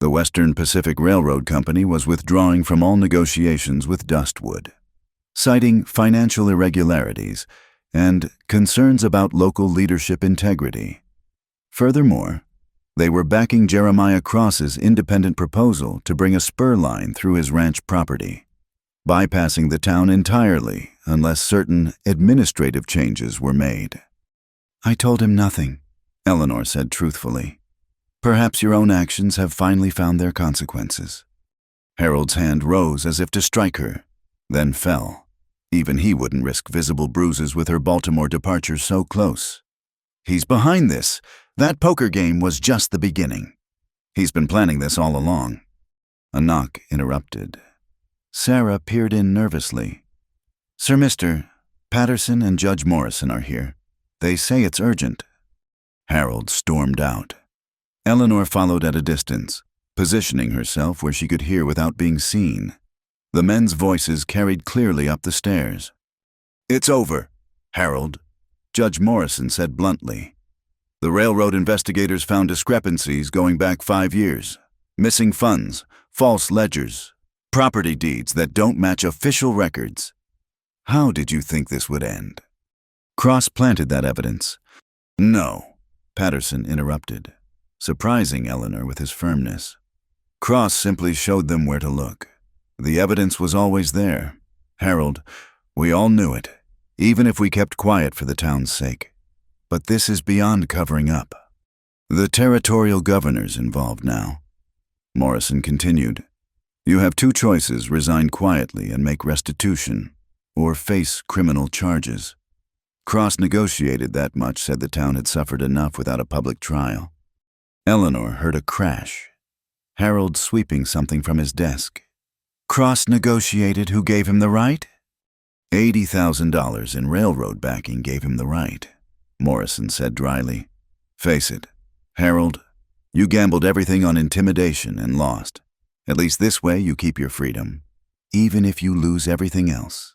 The Western Pacific Railroad Company was withdrawing from all negotiations with Dustwood, citing financial irregularities and concerns about local leadership integrity. Furthermore, they were backing Jeremiah Cross's independent proposal to bring a spur line through his ranch property, bypassing the town entirely unless certain administrative changes were made. "I told him nothing," Eleanor said truthfully. "Perhaps your own actions have finally found their consequences." Harold's hand rose as if to strike her, then fell. Even he wouldn't risk visible bruises with her Baltimore departure so close. "He's behind this. That poker game was just the beginning. He's been planning this all along." A knock interrupted. Sarah peered in nervously. "Sir Mr. Patterson and Judge Morrison are here. They say it's urgent." Harold stormed out. Eleanor followed at a distance, positioning herself where she could hear without being seen. The men's voices carried clearly up the stairs. "It's over, Harold," Judge Morrison said bluntly. "The railroad investigators found discrepancies going back 5 years. Missing funds, false ledgers, property deeds that don't match official records. How did you think this would end?" "Cross planted that evidence." "No," Patterson interrupted, surprising Eleanor with his firmness. "Cross simply showed them where to look. The evidence was always there. Harold, we all knew it, even if we kept quiet for the town's sake. But this is beyond covering up. The territorial governor's involved now." Morrison continued. "You have 2 choices: resign quietly and make restitution, or face criminal charges. Cross negotiated that much, said the town had suffered enough without a public trial. Eleanor heard a crash. Harold sweeping something from his desk. Cross negotiated who gave him the right? $80,000 in railroad backing gave him the right, Morrison said dryly. Face it, Harold, you gambled everything on intimidation and lost. At least this way you keep your freedom, even if you lose everything else.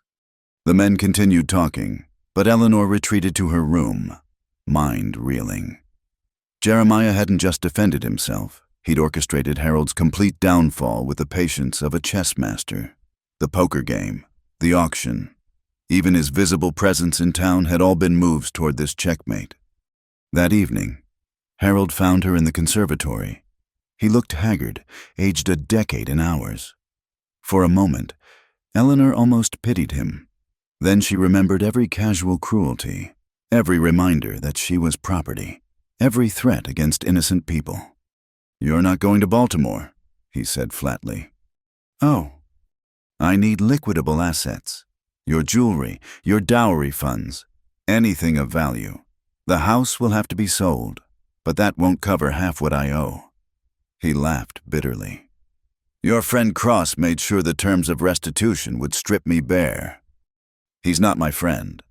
The men continued talking, but Eleanor retreated to her room, mind reeling. Jeremiah hadn't just defended himself. He'd orchestrated Harold's complete downfall with the patience of a chess master. The poker game, the auction, even his visible presence in town had all been moves toward this checkmate. That evening, Harold found her in the conservatory. He looked haggard, aged a decade in hours. For a moment, Eleanor almost pitied him. Then she remembered every casual cruelty, every reminder that she was property, every threat against innocent people. You're not going to Baltimore, he said flatly. Oh, I need liquidable assets. Your jewelry, your dowry funds, anything of value. The house will have to be sold, but that won't cover half what I owe. He laughed bitterly. Your friend Cross made sure the terms of restitution would strip me bare. He's not my friend.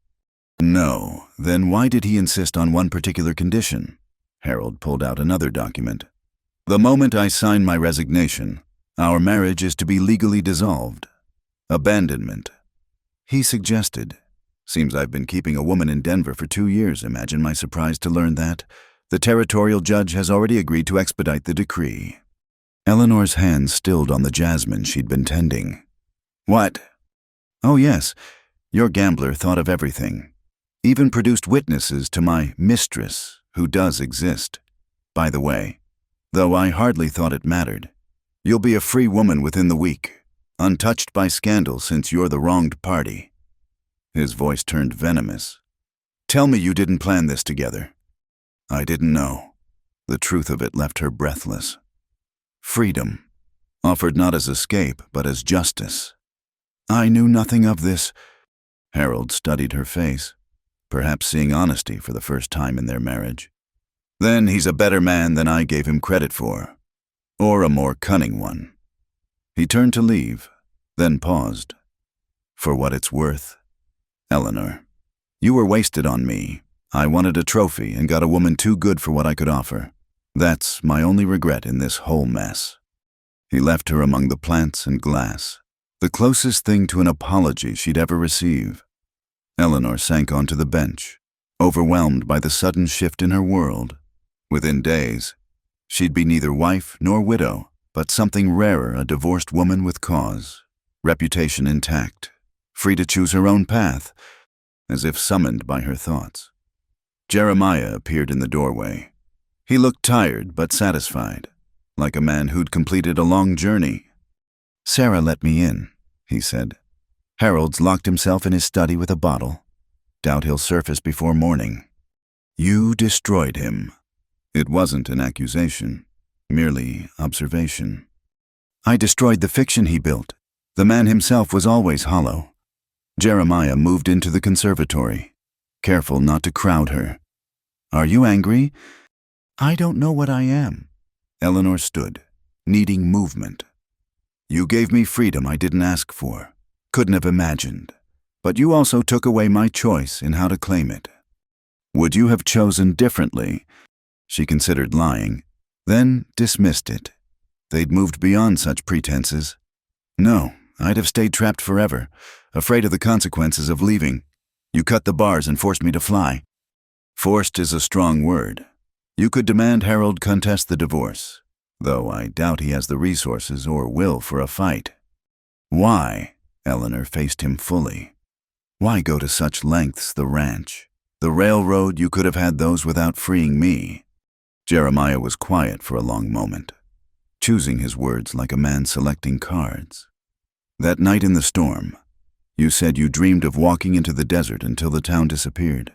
No, then why did he insist on one particular condition? Harold pulled out another document. The moment I sign my resignation, our marriage is to be legally dissolved. Abandonment. He suggested. Seems I've been keeping a woman in Denver for 2 years. Imagine my surprise to learn that. The territorial judge has already agreed to expedite the decree. Eleanor's hands stilled on the jasmine she'd been tending. What? Oh yes, your gambler thought of everything. Even produced witnesses to my mistress, who does exist. By the way, though I hardly thought it mattered, you'll be a free woman within the week, untouched by scandal since you're the wronged party. His voice turned venomous. Tell me you didn't plan this together. I didn't know. The truth of it left her breathless. Freedom, offered not as escape, but as justice. I knew nothing of this. Harold studied her face, perhaps seeing honesty for the first time in their marriage. Then he's a better man than I gave him credit for, or a more cunning one. He turned to leave, then paused. For what it's worth, Eleanor, you were wasted on me. I wanted a trophy and got a woman too good for what I could offer. That's my only regret in this whole mess. He left her among the plants and glass, the closest thing to an apology she'd ever receive. Eleanor sank onto the bench, overwhelmed by the sudden shift in her world. Within days, she'd be neither wife nor widow, but something rarer, a divorced woman with cause, reputation intact, free to choose her own path, as if summoned by her thoughts. Jeremiah appeared in the doorway. He looked tired but satisfied, like a man who'd completed a long journey. Sarah let me in, he said. Harold's locked himself in his study with a bottle. Doubt he'll surface before morning. You destroyed him. It wasn't an accusation, merely observation. I destroyed the fiction he built. The man himself was always hollow. Jeremiah moved into the conservatory, careful not to crowd her. Are you angry? I don't know what I am. Eleanor stood, needing movement. You gave me freedom I didn't ask for, couldn't have imagined, but you also took away my choice in how to claim it. Would you have chosen differently? She considered lying, then dismissed it. They'd moved beyond such pretenses. No, I'd have stayed trapped forever, afraid of the consequences of leaving. You cut the bars and forced me to fly. Forced is a strong word. You could demand Harold contest the divorce, though I doubt he has the resources or will for a fight. Why? Eleanor faced him fully. Why go to such lengths, the ranch? The railroad, you could have had those without freeing me. Jeremiah was quiet for a long moment, choosing his words like a man selecting cards. That night in the storm, you said you dreamed of walking into the desert until the town disappeared.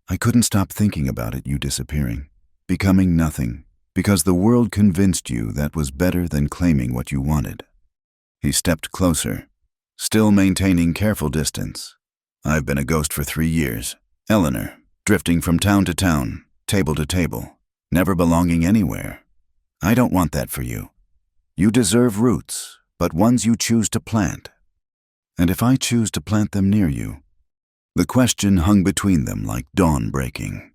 I couldn't stop thinking about it, you disappearing, becoming nothing, because the world convinced you that was better than claiming what you wanted. He stepped closer, still maintaining careful distance. I've been a ghost for 3 years. Eleanor, drifting from town to town, table to table, never belonging anywhere. I don't want that for you. You deserve roots, but ones you choose to plant. And if I choose to plant them near you? The question hung between them like dawn breaking.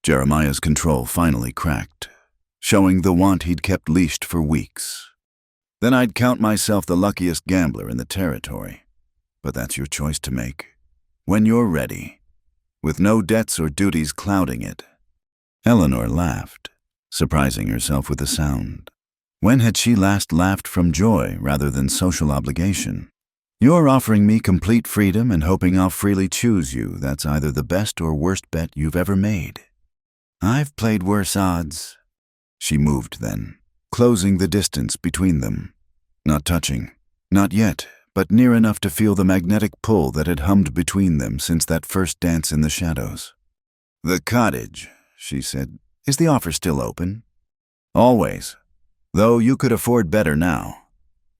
Jeremiah's control finally cracked, showing the want he'd kept leashed for weeks. Then I'd count myself the luckiest gambler in the territory. But that's your choice to make. When you're ready, with no debts or duties clouding it. Eleanor laughed, surprising herself with the sound. When had she last laughed from joy rather than social obligation? You're offering me complete freedom and hoping I'll freely choose you. That's either the best or worst bet you've ever made. I've played worse odds. She moved then, closing the distance between them. Not touching, not yet, but near enough to feel the magnetic pull that had hummed between them since that first dance in the shadows. The cottage, she said. Is the offer still open? Always. Though you could afford better now.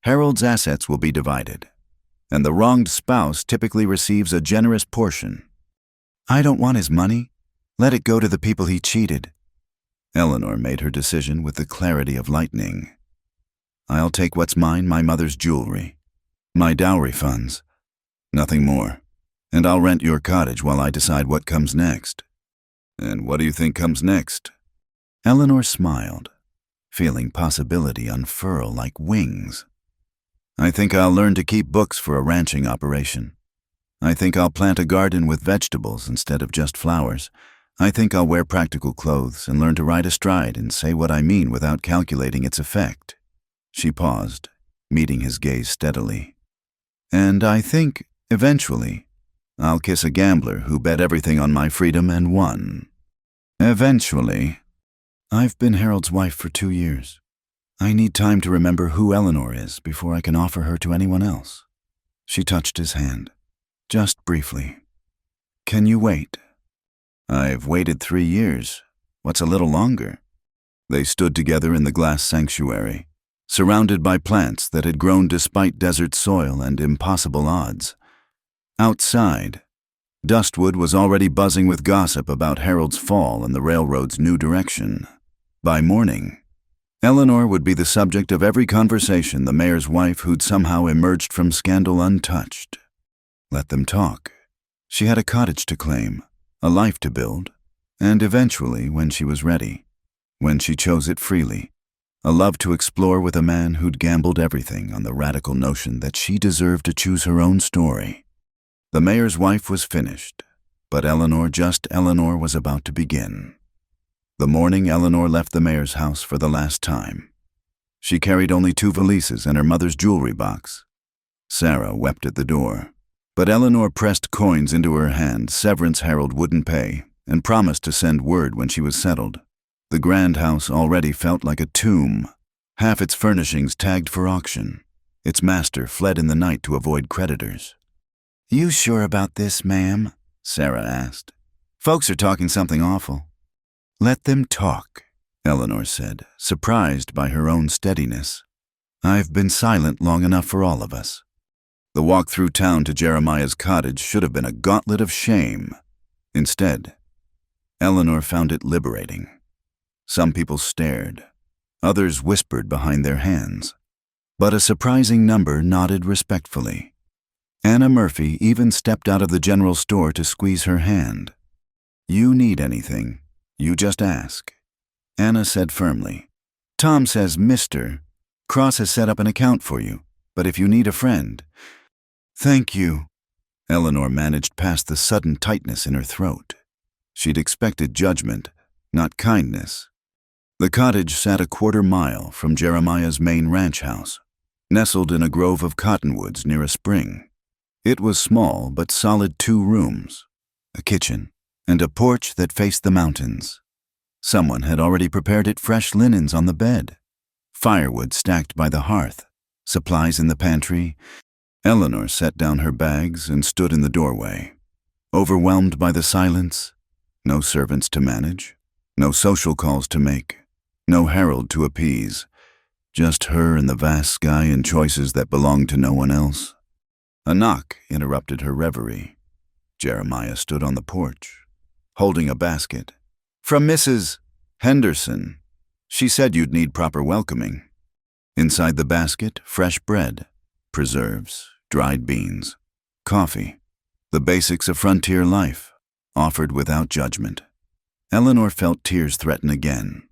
Harold's assets will be divided, and the wronged spouse typically receives a generous portion. I don't want his money. Let it go to the people he cheated. Eleanor made her decision with the clarity of lightning. I'll take what's mine, my mother's jewelry, my dowry funds, nothing more, and I'll rent your cottage while I decide what comes next. And what do you think comes next? Eleanor smiled, feeling possibility unfurl like wings. I think I'll learn to keep books for a ranching operation. I think I'll plant a garden with vegetables instead of just flowers. I think I'll wear practical clothes and learn to ride astride and say what I mean without calculating its effect. She paused, meeting his gaze steadily. And I think, eventually, I'll kiss a gambler who bet everything on my freedom and won. Eventually. I've been Harold's wife for 2 years. I need time to remember who Eleanor is before I can offer her to anyone else. She touched his hand, just briefly. Can you wait? I've waited 3 years. What's a little longer? They stood together in the glass sanctuary, surrounded by plants that had grown despite desert soil and impossible odds. Outside, Dustwood was already buzzing with gossip about Harold's fall and the railroad's new direction. By morning, Eleanor would be the subject of every conversation, the mayor's wife who'd somehow emerged from scandal untouched. Let them talk. She had a cottage to claim, a life to build, and eventually, when she was ready, when she chose it freely, a love to explore with a man who'd gambled everything on the radical notion that she deserved to choose her own story. The mayor's wife was finished, but Eleanor, just Eleanor, was about to begin. The morning Eleanor left the mayor's house for the last time. She carried only 2 valises and her mother's jewelry box. Sarah wept at the door, but Eleanor pressed coins into her hand severance Harold wouldn't pay and promised to send word when she was settled. The grand house already felt like a tomb, half its furnishings tagged for auction. Its master fled in the night to avoid creditors. You sure about this, ma'am? Sarah asked. Folks are talking something awful. Let them talk, Eleanor said, surprised by her own steadiness. I've been silent long enough for all of us. The walk through town to Jeremiah's cottage should have been a gauntlet of shame. Instead, Eleanor found it liberating. Some people stared. Others whispered behind their hands. But a surprising number nodded respectfully. Anna Murphy even stepped out of the general store to squeeze her hand. You need anything, you just ask. Anna said firmly. Tom says, Mr. Cross has set up an account for you, but if you need a friend... Thank you. Eleanor managed past the sudden tightness in her throat. She'd expected judgment, not kindness. The cottage sat a 1/4 mile from Jeremiah's main ranch house, nestled in a grove of cottonwoods near a spring. It was small but solid, 2 rooms, a kitchen, and a porch that faced the mountains. Someone had already prepared it fresh linens on the bed, firewood stacked by the hearth, supplies in the pantry. Eleanor set down her bags and stood in the doorway, overwhelmed by the silence. No servants to manage, no social calls to make, no Harold to appease, just her and the vast sky and choices that belonged to no one else. A knock interrupted her reverie. Jeremiah stood on the porch, holding a basket. "From Mrs. Henderson. She said you'd need proper welcoming." Inside the basket, fresh bread, preserves, dried beans, coffee, the basics of frontier life, offered without judgment. Eleanor felt tears threaten again.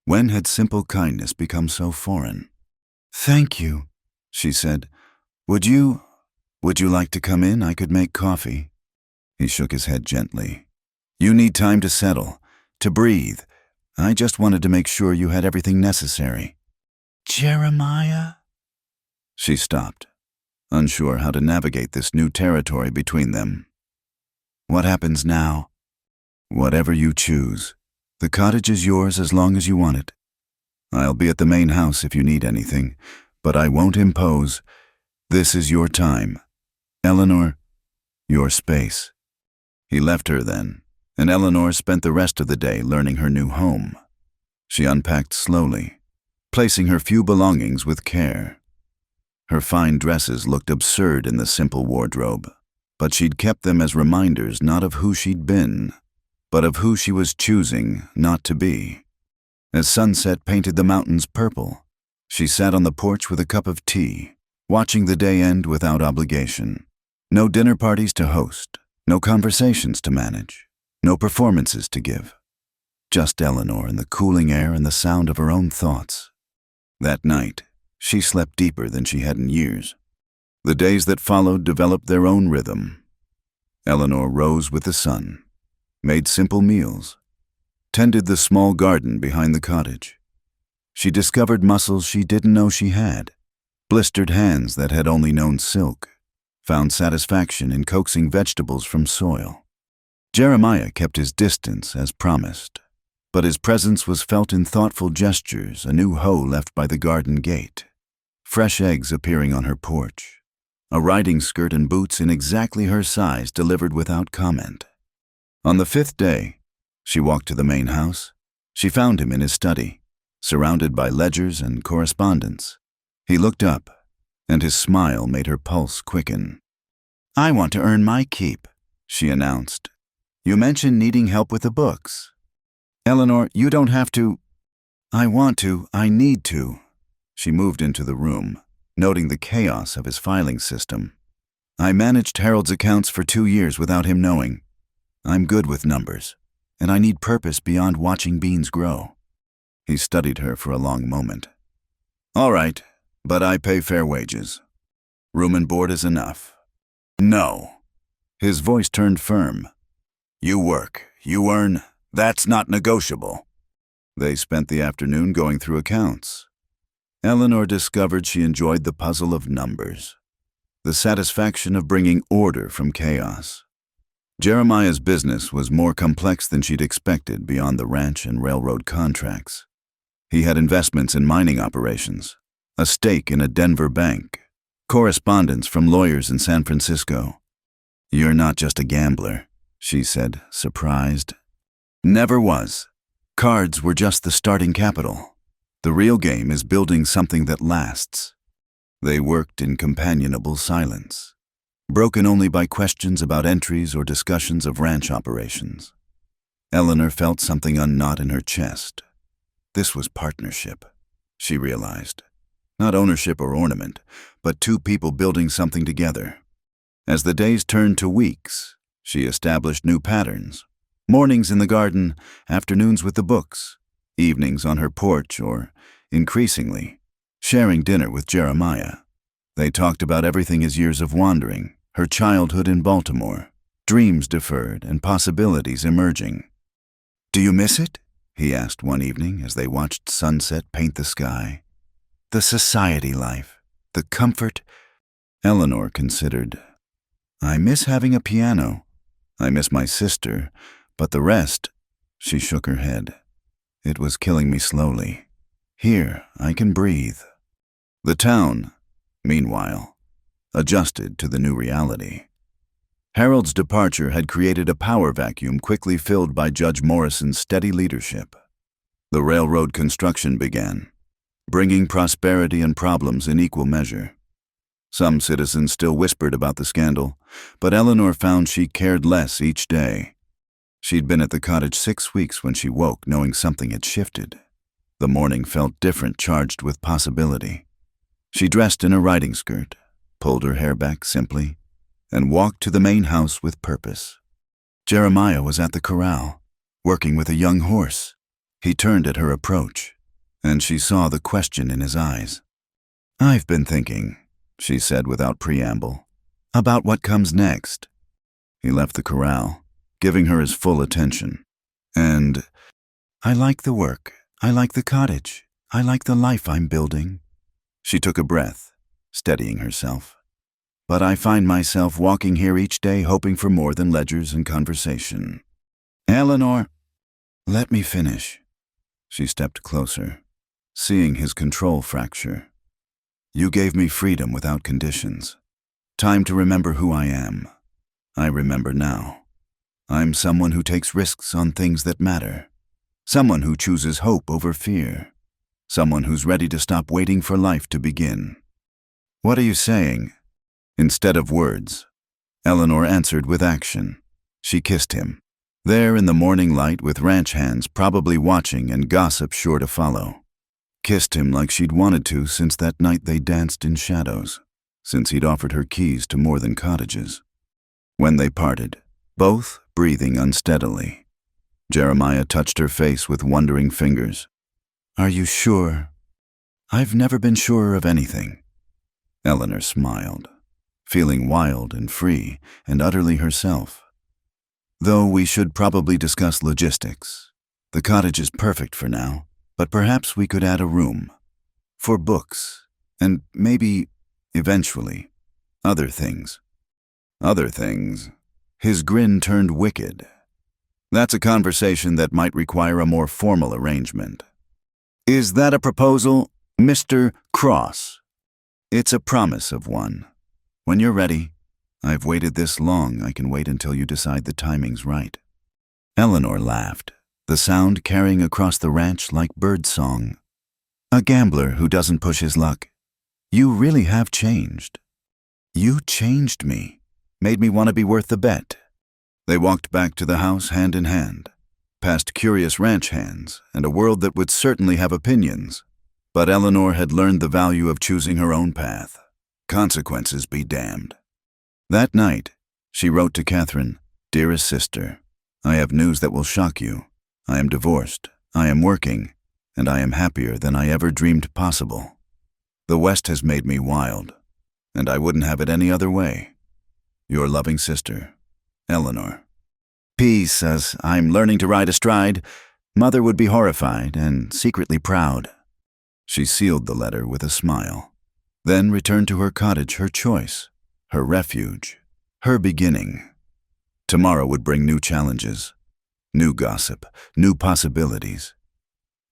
When had simple kindness become so foreign? "Thank you," she said. Would you like to come in? I could make coffee." He shook his head gently. "You need time to settle, to breathe. I just wanted to make sure you had everything necessary." "Jeremiah?" She stopped, unsure how to navigate this new territory between them. "What happens now?" "Whatever you choose. The cottage is yours as long as you want it. I'll be at the main house if you need anything, but I won't impose. This is your time. Eleanor, your space." He left her then, and Eleanor spent the rest of the day learning her new home. She unpacked slowly, placing her few belongings with care. Her fine dresses looked absurd in the simple wardrobe, but she'd kept them as reminders not of who she'd been, but of who she was choosing not to be. As sunset painted the mountains purple, she sat on the porch with a cup of tea, watching the day end without obligation. No dinner parties to host, no conversations to manage, no performances to give. Just Eleanor in the cooling air and the sound of her own thoughts. That night, she slept deeper than she had in years. The days that followed developed their own rhythm. Eleanor rose with the sun, made simple meals, tended the small garden behind the cottage. She discovered muscles she didn't know she had, blistered hands that had only known silk, found satisfaction in coaxing vegetables from soil. Jeremiah kept his distance as promised, but his presence was felt in thoughtful gestures, a new hoe left by the garden gate, fresh eggs appearing on her porch, a riding skirt and boots in exactly her size delivered without comment. On the 5th day, she walked to the main house. She found him in his study, surrounded by ledgers and correspondence. He looked up, and his smile made her pulse quicken. "I want to earn my keep," she announced. "You mentioned needing help with the books." "Eleanor, you don't have to." "I want to, I need to." She moved into the room, noting the chaos of his filing system. "I managed Harold's accounts for 2 years without him knowing. I'm good with numbers, and I need purpose beyond watching beans grow." He studied her for a long moment. "All right, but I pay fair wages. Room and board is enough." "No." His voice turned firm. "You work, you earn, that's not negotiable." They spent the afternoon going through accounts. Eleanor discovered she enjoyed the puzzle of numbers, the satisfaction of bringing order from chaos. Jeremiah's business was more complex than she'd expected beyond the ranch and railroad contracts. He had investments in mining operations, a stake in a Denver bank, correspondence from lawyers in San Francisco. "You're not just a gambler," she said, surprised. "Never was. Cards were just the starting capital. The real game is building something that lasts." They worked in companionable silence, broken only by questions about entries or discussions of ranch operations. Eleanor felt something unknot in her chest. This was partnership, she realized. Not ownership or ornament, but two people building something together. As the days turned to weeks, she established new patterns. Mornings in the garden, afternoons with the books, evenings on her porch, or, increasingly, sharing dinner with Jeremiah. They talked about everything: his years of wandering, her childhood in Baltimore, dreams deferred and possibilities emerging. "Do you miss it?" he asked one evening as they watched sunset paint the sky. "The society life, the comfort." Eleanor considered. "I miss having a piano. I miss my sister, but the rest," she shook her head. "It was killing me slowly. Here, I can breathe." The town, meanwhile, adjusted to the new reality. Harold's departure had created a power vacuum quickly filled by Judge Morrison's steady leadership. The railroad construction began, bringing prosperity and problems in equal measure. Some citizens still whispered about the scandal, but Eleanor found she cared less each day. She'd been at the cottage 6 weeks when she woke, knowing something had shifted. The morning felt different, charged with possibility. She dressed in a riding skirt, pulled her hair back simply, and walked to the main house with purpose. Jeremiah was at the corral, working with a young horse. He turned at her approach, and she saw the question in his eyes. "I've been thinking," she said without preamble, "about what comes next." He left the corral, giving her his full attention. "And I like the work. I like the cottage. I like the life I'm building." She took a breath, steadying herself. "But I find myself walking here each day hoping for more than ledgers and conversation." "Eleanor, let me finish." She stepped closer, seeing his control fracture. "You gave me freedom without conditions. Time to remember who I am. I remember now. I'm someone who takes risks on things that matter. Someone who chooses hope over fear. Someone who's ready to stop waiting for life to begin." "What are you saying?" Instead of words, Eleanor answered with action. She kissed him, there in the morning light with ranch hands probably watching and gossip sure to follow. Kissed him like she'd wanted to since that night they danced in shadows, since he'd offered her keys to more than cottages. When they parted, both breathing unsteadily, Jeremiah touched her face with wondering fingers. "Are you sure?" "I've never been surer of anything." Eleanor smiled, feeling wild and free and utterly herself. "Though we should probably discuss logistics. The cottage is perfect for now, but perhaps we could add a room. For books, and maybe, eventually, other things." "Other things?" His grin turned wicked. "That's a conversation that might require a more formal arrangement." "Is that a proposal, Mr. Cross?" "It's a promise of one. When you're ready. I've waited this long, I can wait until you decide the timing's right." Eleanor laughed, the sound carrying across the ranch like birdsong. "A gambler who doesn't push his luck. You really have changed. You changed me, made me want to be worth the bet." They walked back to the house hand in hand, past curious ranch hands and a world that would certainly have opinions. But Eleanor had learned the value of choosing her own path. Consequences be damned. That night, she wrote to Catherine, "Dearest sister, I have news that will shock you. I am divorced, I am working, and I am happier than I ever dreamed possible. The West has made me wild, and I wouldn't have it any other way. Your loving sister, Eleanor." P. says, "I'm learning to ride astride. Mother would be horrified and secretly proud." She sealed the letter with a smile, then returned to her cottage, her choice, her refuge, her beginning. Tomorrow would bring new challenges, new gossip, new possibilities.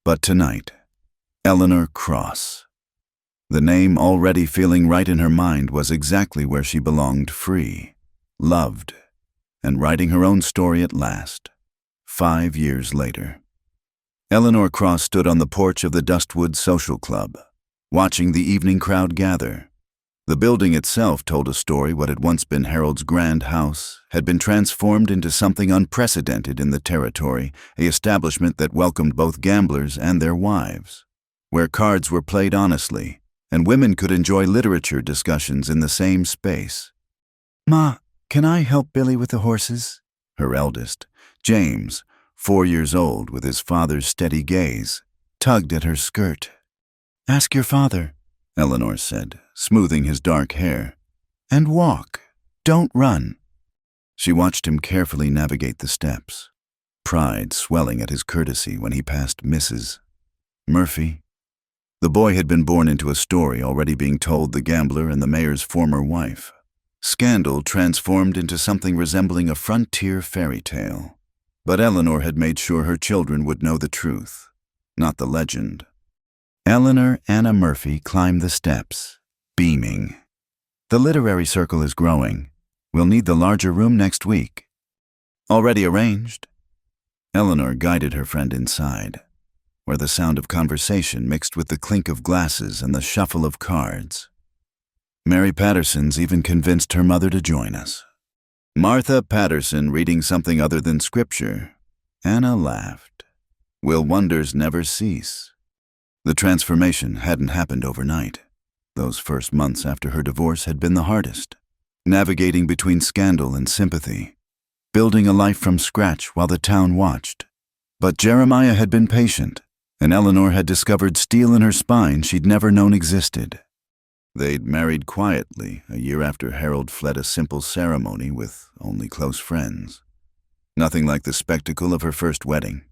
But tonight, Eleanor Cross. The name already feeling right in her mind was exactly where she belonged, free, loved, and writing her own story at last, 5 years later. Eleanor Cross stood on the porch of the Dustwood Social Club, watching the evening crowd gather. The building itself told a story. What had once been Harold's grand house had been transformed into something unprecedented in the territory, an establishment that welcomed both gamblers and their wives, where cards were played honestly, and women could enjoy literature discussions in the same space. "Ma, can I help Billy with the horses?" Her eldest, James, 4 years old with his father's steady gaze, tugged at her skirt. "Ask your father," Eleanor said, smoothing his dark hair. "And walk. Don't run." She watched him carefully navigate the steps, pride swelling at his courtesy when he passed Mrs. Murphy. The boy had been born into a story already being told, the gambler and the mayor's former wife. Scandal transformed into something resembling a frontier fairy tale. But Eleanor had made sure her children would know the truth, not the legend. Eleanor Anna Murphy climbed the steps, beaming. "The literary circle is growing. We'll need the larger room next week." "Already arranged." Eleanor guided her friend inside, where the sound of conversation mixed with the clink of glasses and the shuffle of cards. Mary Patterson's even convinced her mother to join us. Martha Patterson reading something other than scripture. Anna laughed. Will wonders never cease? The transformation hadn't happened overnight. Those first months after her divorce had been the hardest, navigating between scandal and sympathy, building a life from scratch while the town watched. But Jeremiah had been patient, and Eleanor had discovered steel in her spine she'd never known existed. They'd married quietly a year after Harold fled a simple ceremony with only close friends. Nothing like the spectacle of her first wedding.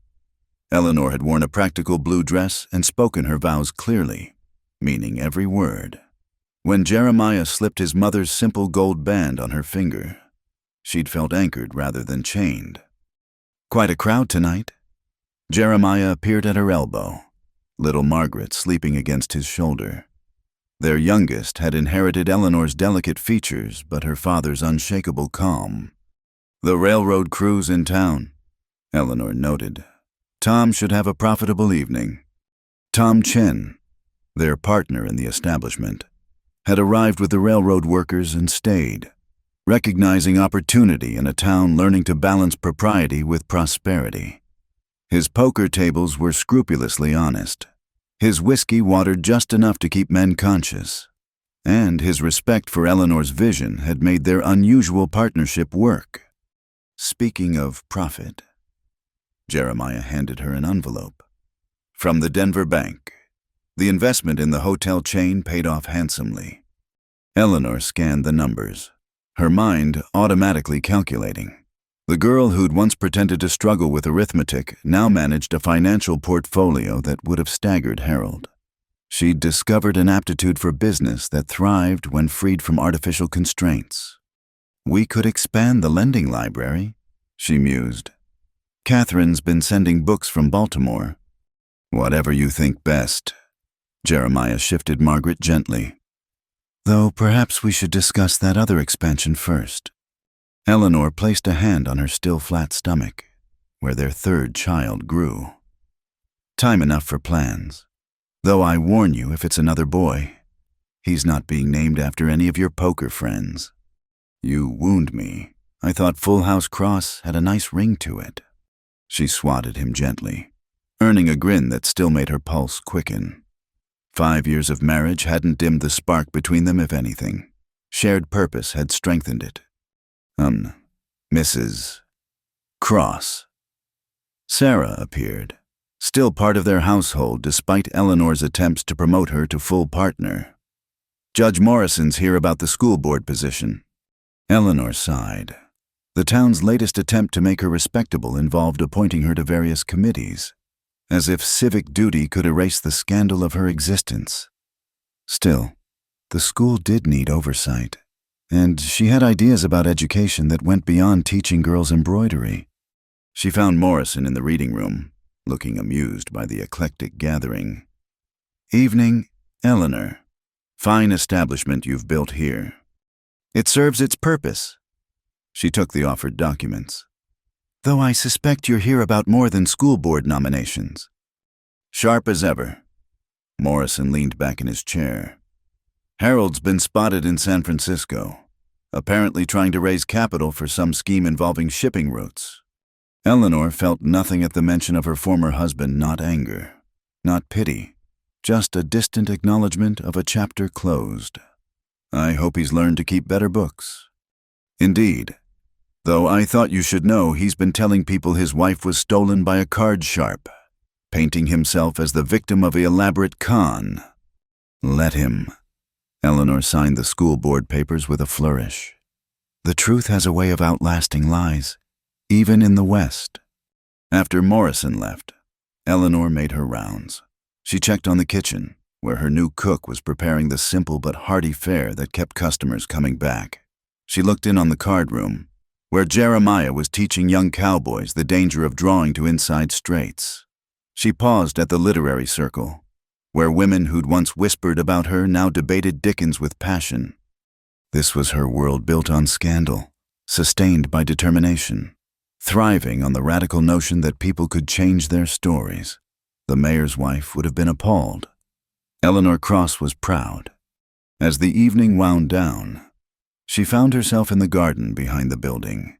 Eleanor had worn a practical blue dress and spoken her vows clearly, meaning every word. When Jeremiah slipped his mother's simple gold band on her finger, she'd felt anchored rather than chained. Quite a crowd tonight. Jeremiah appeared at her elbow, little Margaret sleeping against his shoulder. Their youngest had inherited Eleanor's delicate features but her father's unshakable calm. The railroad crews in town, Eleanor noted. Tom should have a profitable evening. Tom Chen, their partner in the establishment, had arrived with the railroad workers and stayed, recognizing opportunity in a town learning to balance propriety with prosperity. His poker tables were scrupulously honest. His whiskey watered just enough to keep men conscious, and his respect for Eleanor's vision had made their unusual partnership work. Speaking of profit, Jeremiah handed her an envelope. From the Denver Bank. The investment in the hotel chain paid off handsomely. Eleanor scanned the numbers, her mind automatically calculating. The girl who'd once pretended to struggle with arithmetic now managed a financial portfolio that would have staggered Harold. She'd discovered an aptitude for business that thrived when freed from artificial constraints. We could expand the lending library, she mused. Catherine's been sending books from Baltimore. Whatever you think best. Jeremiah shifted Margaret gently. Though perhaps we should discuss that other expansion first. Eleanor placed a hand on her still flat stomach, where their third child grew. Time enough for plans. Though I warn you, if it's another boy, he's not being named after any of your poker friends. You wound me. I thought Full House Cross had a nice ring to it. She swatted him gently, earning a grin that still made her pulse quicken. 5 years of marriage hadn't dimmed the spark between them, if anything. Shared purpose had strengthened it. Mrs. Cross. Sarah appeared, still part of their household despite Eleanor's attempts to promote her to full partner. Judge Morrison's here about the school board position. Eleanor sighed. The town's latest attempt to make her respectable involved appointing her to various committees, as if civic duty could erase the scandal of her existence. Still, the school did need oversight. And she had ideas about education that went beyond teaching girls embroidery. She found Morrison in the reading room, looking amused by the eclectic gathering. Evening, Eleanor. Fine establishment you've built here. It serves its purpose. She took the offered documents. Though I suspect you're here about more than school board nominations. Sharp as ever. Morrison leaned back in his chair. Harold's been spotted in San Francisco, apparently trying to raise capital for some scheme involving shipping routes. Eleanor felt nothing at the mention of her former husband, not anger, not pity, just a distant acknowledgement of a chapter closed. I hope he's learned to keep better books. Indeed, though I thought you should know he's been telling people his wife was stolen by a card sharp, painting himself as the victim of an elaborate con. Let him. Eleanor signed the school board papers with a flourish. The truth has a way of outlasting lies, even in the West. After Morrison left, Eleanor made her rounds. She checked on the kitchen, where her new cook was preparing the simple but hearty fare that kept customers coming back. She looked in on the card room, where Jeremiah was teaching young cowboys the danger of drawing to inside straights. She paused at the literary circle, where women who'd once whispered about her now debated Dickens with passion. This was her world built on scandal, sustained by determination, thriving on the radical notion that people could change their stories. The mayor's wife would have been appalled. Eleanor Cross was proud. As the evening wound down, she found herself in the garden behind the building.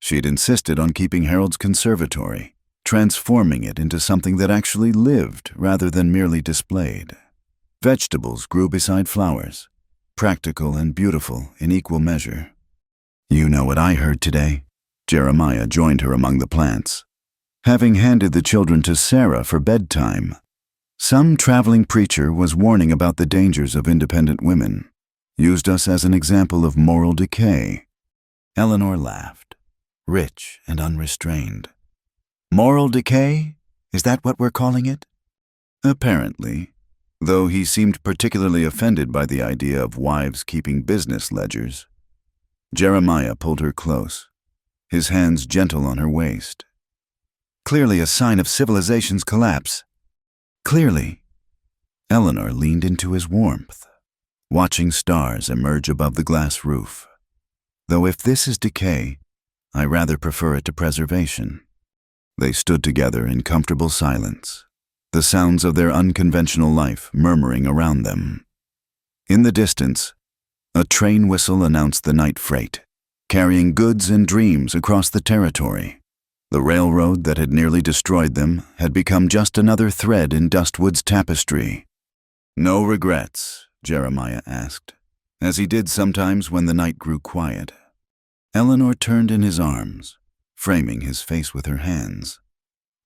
She'd insisted on keeping Harold's conservatory, transforming it into something that actually lived rather than merely displayed. Vegetables grew beside flowers, practical and beautiful in equal measure. "You know what I heard today?" Jeremiah joined her among the plants. Having handed the children to Sarah for bedtime, some traveling preacher was warning about the dangers of independent women, used us as an example of moral decay. Eleanor laughed, rich and unrestrained. "Moral decay? Is that what we're calling it?" Apparently, though he seemed particularly offended by the idea of wives keeping business ledgers. Jeremiah pulled her close, his hands gentle on her waist. "Clearly a sign of civilization's collapse. Clearly." Eleanor leaned into his warmth, watching stars emerge above the glass roof. "Though if this is decay, I rather prefer it to preservation." They stood together in comfortable silence, the sounds of their unconventional life murmuring around them. In the distance, a train whistle announced the night freight, carrying goods and dreams across the territory. The railroad that had nearly destroyed them had become just another thread in Dustwood's tapestry. "No regrets?" Jeremiah asked, as he did sometimes when the night grew quiet. Eleanor turned in his arms, framing his face with her hands.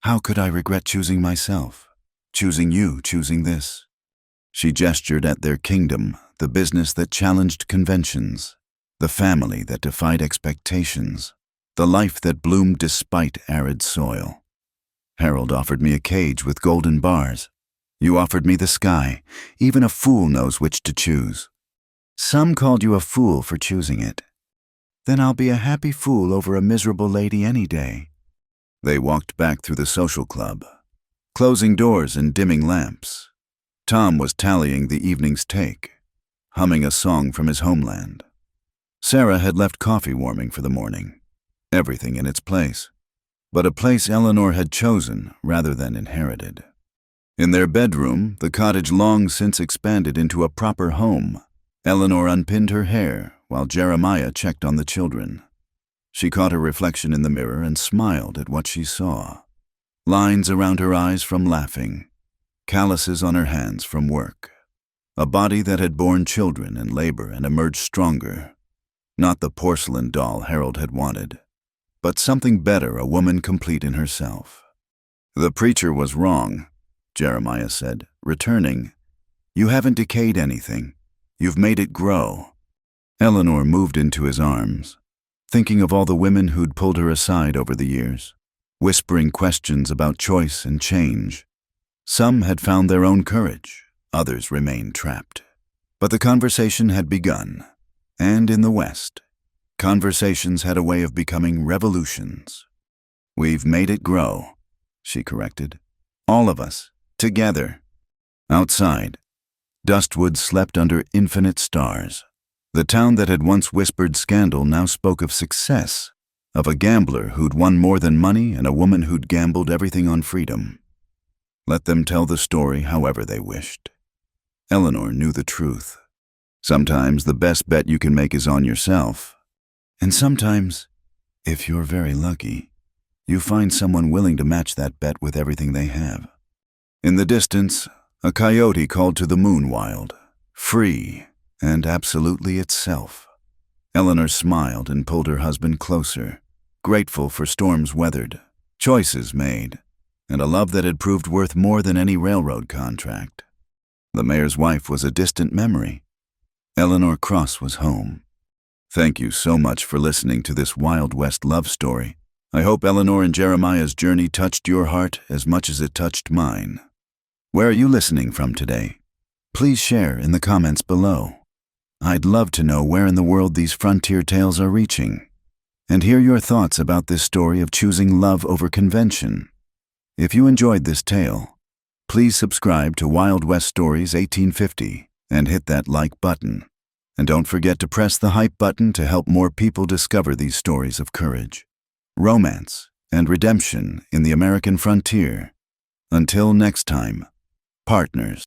"How could I regret choosing myself? Choosing you, choosing this?" She gestured at their kingdom, the business that challenged conventions, the family that defied expectations, the life that bloomed despite arid soil. "Harold offered me a cage with golden bars. You offered me the sky. Even a fool knows which to choose. Some called you a fool for choosing it. Then I'll be a happy fool over a miserable lady any day." They walked back through the social club, closing doors and dimming lamps. Tom was tallying the evening's take, humming a song from his homeland. Sarah had left coffee warming for the morning, everything in its place, but a place Eleanor had chosen rather than inherited. In their bedroom, the cottage long since expanded into a proper home, Eleanor unpinned her hair while Jeremiah checked on the children. She caught her reflection in the mirror and smiled at what she saw. Lines around her eyes from laughing, calluses on her hands from work. A body that had borne children in labor and emerged stronger. Not the porcelain doll Harold had wanted, but something better, a woman complete in herself. "The preacher was wrong," Jeremiah said, returning. "You haven't decayed anything. You've made it grow." Eleanor moved into his arms, thinking of all the women who'd pulled her aside over the years, whispering questions about choice and change. Some had found their own courage, others remained trapped. But the conversation had begun, and in the West, conversations had a way of becoming revolutions. "We've made it grow," she corrected. "All of us, together." Outside, Dustwood slept under infinite stars. The town that had once whispered scandal now spoke of success, of a gambler who'd won more than money and a woman who'd gambled everything on freedom. Let them tell the story however they wished. Eleanor knew the truth. Sometimes the best bet you can make is on yourself. And sometimes, if you're very lucky, you find someone willing to match that bet with everything they have. In the distance, a coyote called to the moon wild, free and absolutely itself. Eleanor smiled and pulled her husband closer, grateful for storms weathered, choices made, and a love that had proved worth more than any railroad contract. The mayor's wife was a distant memory. Eleanor Cross was home. Thank you so much for listening to this Wild West love story. I hope Eleanor and Jeremiah's journey touched your heart as much as it touched mine. Where are you listening from today? Please share in the comments below. I'd love to know where in the world these frontier tales are reaching, and hear your thoughts about this story of choosing love over convention. If you enjoyed this tale, please subscribe to Wild West Stories 1850 and hit that like button. And don't forget to press the hype button to help more people discover these stories of courage, romance, and redemption in the American frontier. Until next time, partners.